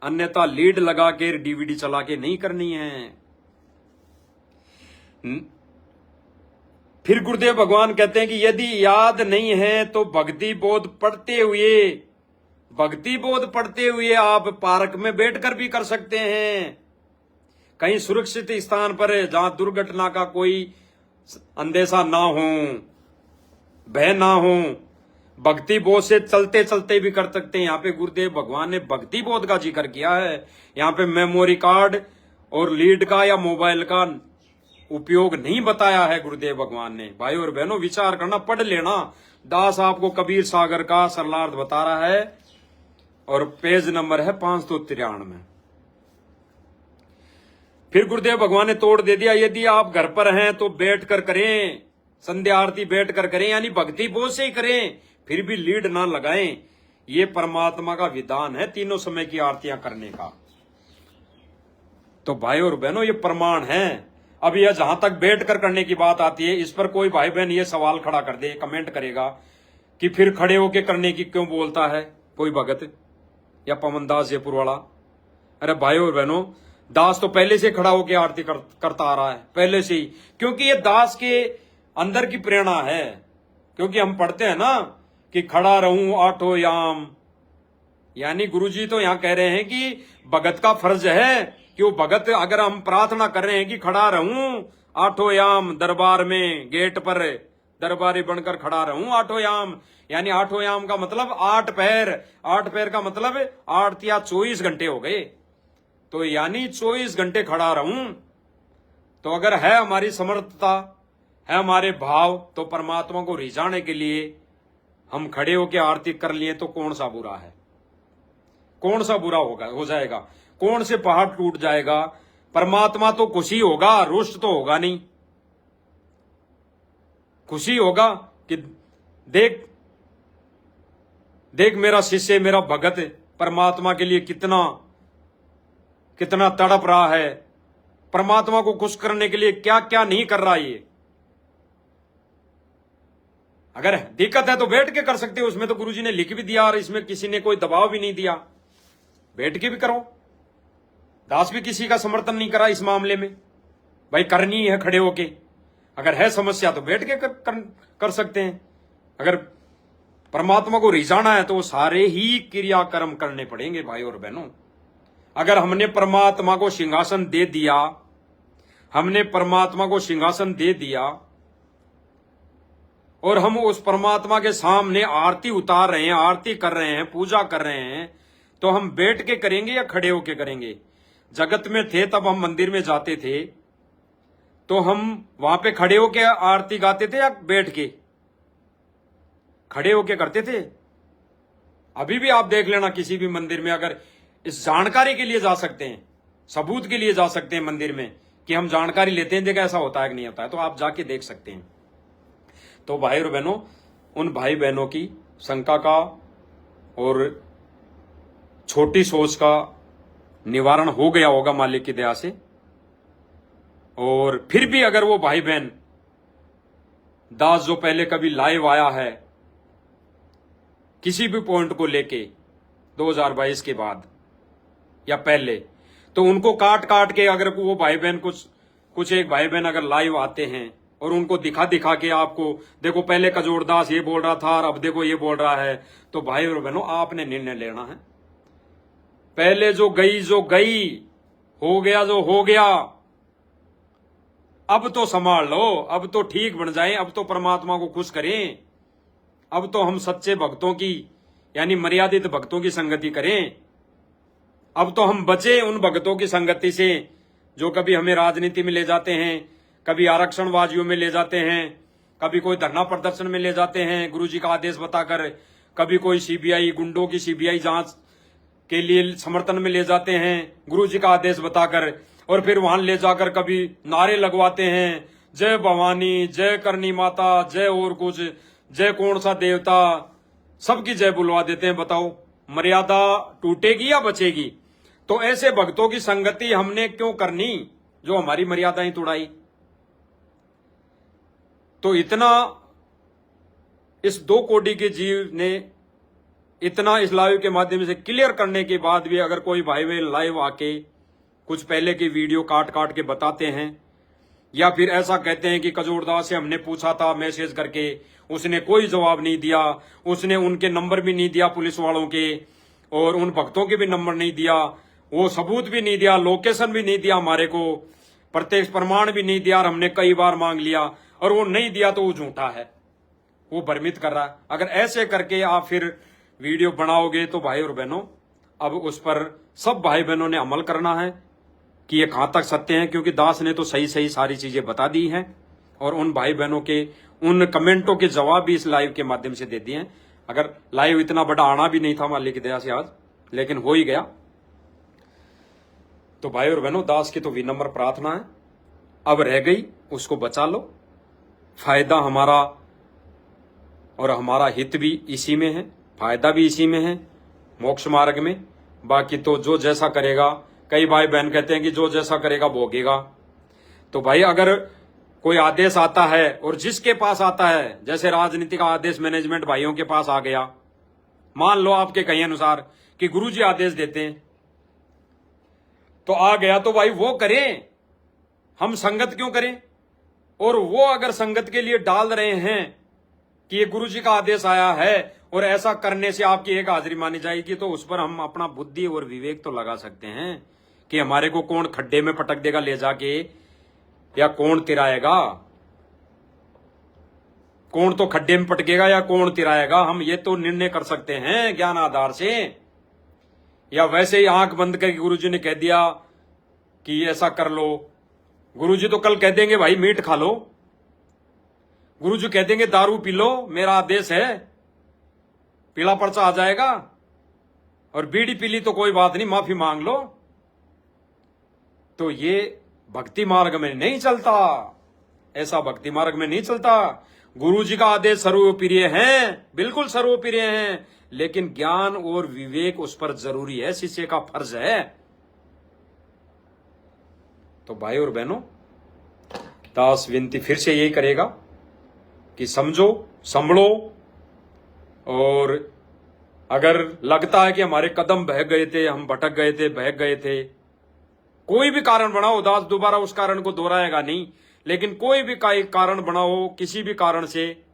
अन्यथा लीड लगा के डीवीडी चला के नहीं करनी है। फिर गुरुदेव भगवान कहते हैं कि यदि याद नहीं है तो भक्ति बोध पढ़ते हुए आप पार्क में बैठकर भी कर सकते हैं, कहीं सुरक्षित स्थान पर जहां दुर्घटना का कोई अंदेशा ना हो, भय ना हो, भक्ति बोध से चलते चलते भी कर सकते हैं। यहाँ पे गुरुदेव भगवान ने भक्ति बोध का जिक्र किया है। यहाँ पे मेमोरी कार्ड और लीड का या मोबाइल का उपयोग नहीं बताया है गुरुदेव भगवान ने। भाई और बहनों विचार करना, पढ़ लेना। दास आपको कबीर सागर का सरलार्थ बता रहा है और पेज नंबर है 593। फिर गुरुदेव भगवान ने तोड़ दे दिया, यदि आप घर पर हैं तो बैठ कर करें, संध्या आरती बैठ कर करें, यानी भक्ति बोध से ही करें, फिर भी लीड ना लगाएं। ये परमात्मा का विधान है तीनों समय की आरतियां करने का। तो भाई और बहनों ये प्रमाण है। अब यह जहां तक बैठ कर करने की बात आती है, इस पर कोई भाई बहन ये सवाल खड़ा कर दे, कमेंट करेगा कि फिर खड़े होके करने की क्यों बोलता है कोई भगत या पवन दास जयपुर वाला। अरे भाई और बहनों, दास तो पहले से खड़ा होकर आरती करता आ रहा है, पहले से ही, क्योंकि ये दास के अंदर की प्रेरणा है। क्योंकि हम पढ़ते हैं ना कि खड़ा रहूं आठों याम, यानी गुरुजी तो यहां कह रहे हैं कि भगत का फर्ज है कि वो भगत, अगर हम प्रार्थना कर रहे हैं कि खड़ा रहूं आठों याम दरबार में, गेट पर दरबारी बनकर खड़ा रहूं आठों याम, यानी आठों याम का मतलब 8 पैर, 8 पैर का मतलब 8 या 24 घंटे हो गए, तो यानी 24 घंटे खड़ा रहूं। तो अगर है हमारी समर्थता, है हमारे भाव, तो परमात्मा को रिझाने के लिए हम खड़े होकर आरती कर लिए तो कौन सा बुरा है, कौन सा बुरा हो जाएगा, कौन से पहाड़ टूट जाएगा। परमात्मा तो खुशी होगा, रुष्ट तो होगा नहीं। खुशी होगा कि देख मेरा शिष्य, मेरा भगत परमात्मा के लिए कितना कितना तड़प रहा है, परमात्मा को खुश करने के लिए क्या क्या नहीं कर रहा ये। अगर दिक्कत है तो बैठ के कर सकते हो, उसमें तो गुरुजी ने लिख भी दिया और इसमें किसी ने कोई दबाव भी नहीं दिया, बैठ के भी करो। दास भी किसी का समर्थन नहीं करा इस मामले में, भाई करनी है खड़े होके। अगर है समस्या तो बैठ के कर सकते हैं। अगर परमात्मा को रिझाना है तो सारे ही क्रियाकर्म करने पड़ेंगे भाई और बहनों। अगर हमने परमात्मा को सिंहासन दे दिया, हमने परमात्मा को सिंहासन दे दिया और हम उस परमात्मा के सामने आरती उतार रहे हैं, आरती कर रहे हैं, पूजा कर रहे हैं, तो हम बैठ के करेंगे या खड़े होके करेंगे। जगत में थे तब हम मंदिर में जाते थे तो हम वहां पे खड़े होके आरती गाते थे या बैठ के? खड़े होके करते थे। अभी भी आप देख लेना किसी भी मंदिर में, अगर इस जानकारी के लिए जा सकते हैं, सबूत के लिए जा सकते हैं मंदिर में कि हम जानकारी लेते हैं, देखा ऐसा होता है कि नहीं होता है, तो आप जाके देख सकते हैं। तो भाई और बहनों, उन भाई बहनों की शंका का और छोटी सोच का निवारण हो गया होगा मालिक की दया से। और फिर भी अगर वो भाई बहन दास जो पहले कभी लाइव आया है किसी भी पॉइंट को लेके 2022 के बाद या पहले, तो उनको काट काट के अगर वो भाई बहन कुछ एक भाई बहन अगर लाइव आते हैं और उनको दिखा दिखा के आपको, देखो पहले कजोड़दास ये बोल रहा था और अब देखो ये बोल रहा है, तो भाई और बहनों आपने निर्णय लेना है। पहले जो गई हो गया जो हो गया, अब तो संभाल लो, अब तो ठीक बन जाएं, अब तो परमात्मा को खुश करें, अब तो हम सच्चे भक्तों की यानी मर्यादित भक्तों की संगति करें। अब तो हम बचे उन भक्तों की संगति से जो कभी हमें राजनीति में ले जाते हैं, कभी आरक्षणवादियों में ले जाते हैं, कभी कोई धरना प्रदर्शन में ले जाते हैं गुरुजी का आदेश बताकर, कभी कोई सीबीआई गुंडों की सीबीआई जांच के लिए समर्थन में ले जाते हैं गुरुजी का आदेश बताकर, और फिर वहां ले जाकर कभी नारे लगवाते हैं, जय भवानी, जय करनी माता, जय और कुछ, जय कौन सा देवता, सबकी जय बुलवा देते हैं। बताओ मर्यादा टूटेगी या बचेगी? तो ऐसे भक्तों की संगति हमने क्यों करनी जो हमारी मर्यादाएं तोड़ाई? तो इतना इस 2 कोटि के जीव ने इतना इस लाइव के माध्यम से क्लियर करने के बाद भी अगर कोई भाई बहन लाइव आके कुछ पहले की वीडियो काट काट के बताते हैं, या फिर ऐसा कहते हैं कि कजोरदास से हमने पूछा था मैसेज करके, उसने कोई जवाब नहीं दिया, उसने उनके नंबर भी नहीं दिया पुलिस वालों के, और उन भक्तों के भी नंबर नहीं दिया, वो सबूत भी नहीं दिया, लोकेशन भी नहीं दिया हमारे को, प्रत्यक्ष प्रमाण भी नहीं दिया, और हमने कई बार मांग लिया और वो नहीं दिया, तो वो झूठा है, वो भ्रमित कर रहा है। अगर ऐसे करके आप फिर वीडियो बनाओगे तो भाई और बहनों, अब उस पर सब भाई बहनों ने अमल करना है कि ये कहां तक सत्य है, क्योंकि दास ने तो सही सही सारी चीजें बता दी हैं, और उन भाई बहनों के उन कमेंटों के जवाब भी इस लाइव के माध्यम से दे दिए हैं। अगर लाइव इतना बड़ा आना भी नहीं था मालिक की दया से आज, लेकिन हो ही गया। तो भाई और बहनों, दास की तो विनम्र प्रार्थना है, अब रह गई उसको बचा लो। फायदा हमारा और हमारा हित भी इसी में है, फायदा भी इसी में है, मोक्ष मार्ग में। बाकी तो जो जैसा करेगा, कई भाई बहन कहते हैं कि जो जैसा करेगा भोगेगा। तो भाई अगर कोई आदेश आता है और जिसके पास आता है, जैसे राजनीति का आदेश मैनेजमेंट भाइयों के पास आ गया, मान लो आपके कहीं अनुसार कि गुरुजी आदेश देते हैं, तो आ गया, तो भाई वो करें, हम संगत क्यों करें? और वो अगर संगत के लिए डाल रहे हैं कि ये गुरुजी का आदेश आया है और ऐसा करने से आपकी एक हाजिरी मानी जाएगी, तो उस पर हम अपना बुद्धि और विवेक तो लगा सकते हैं कि हमारे को कौन खड्डे में पटक देगा ले जाके, या कौन तिराएगा, कौन तो खड्डे में पटकेगा या कौन तिराएगा, हम ये तो निर्णय कर सकते हैं ज्ञान आधार से। या वैसे ही आंख बंद करके गुरुजी ने कह दिया कि ऐसा कर लो, गुरुजी तो कल कह देंगे भाई मीट खा लो, गुरुजी कह देंगे दारू पी लो, मेरा आदेश है, पीला पर्चा आ जाएगा, और बीड़ी पी ली तो कोई बात नहीं, माफी मांग लो। तो ये भक्ति मार्ग में नहीं चलता, ऐसा भक्ति मार्ग में नहीं चलता। गुरुजी का आदेश सर्वप्रिय है, बिल्कुल सर्वप्रिय है, लेकिन ज्ञान और विवेक उस पर जरूरी है, शिष्य का फर्ज है। तो भाई और बहनों, दास विनती फिर से यही करेगा कि समझो, संभलो, और अगर लगता है कि हमारे कदम बह गए थे, हम भटक गए थे, बह गए थे, कोई भी कारण बनाओ, दास दोबारा उस कारण को दोहराएगा नहीं, लेकिन कोई भी कारण बनाओ, किसी भी कारण से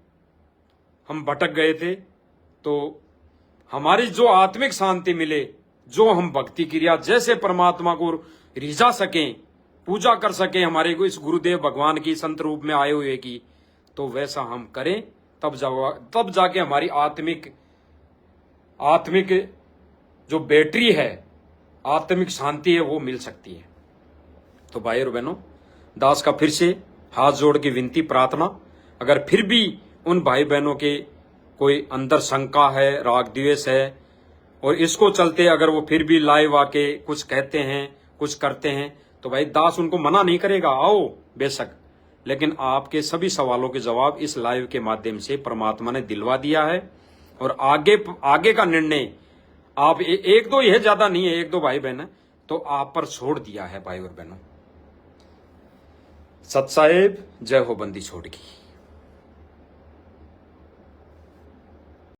हम भटक गए थे, तो हमारी जो आत्मिक शांति मिले, जो हम भक्ति क्रिया जैसे परमात्मा को रिझा सकें, पूजा कर सकें हमारे को इस गुरुदेव भगवान की संत रूप में आए हुए की, तो वैसा हम करें, तब जाके हमारी आत्मिक जो बैटरी है, आत्मिक शांति है, वो मिल सकती है। तो भाई और बहनों, दास का फिर से हाथ जोड़ के विनती प्रार्थना, अगर फिर भी उन भाई बहनों के कोई अंदर शंका है, राग द्वेष है, और इसको चलते अगर वो फिर भी लाइव आके कुछ कहते हैं, कुछ करते हैं, तो भाई दास उनको मना नहीं करेगा, आओ बेशक, लेकिन आपके सभी सवालों के जवाब इस लाइव के माध्यम से परमात्मा ने दिलवा दिया है, और आगे का निर्णय आप एक दो, यह ज्यादा नहीं है, 1-2 भाई बहन है, तो आप पर छोड़ दिया है भाई और बहनों। सत साहेब, जय हो बंदी छोड़ की।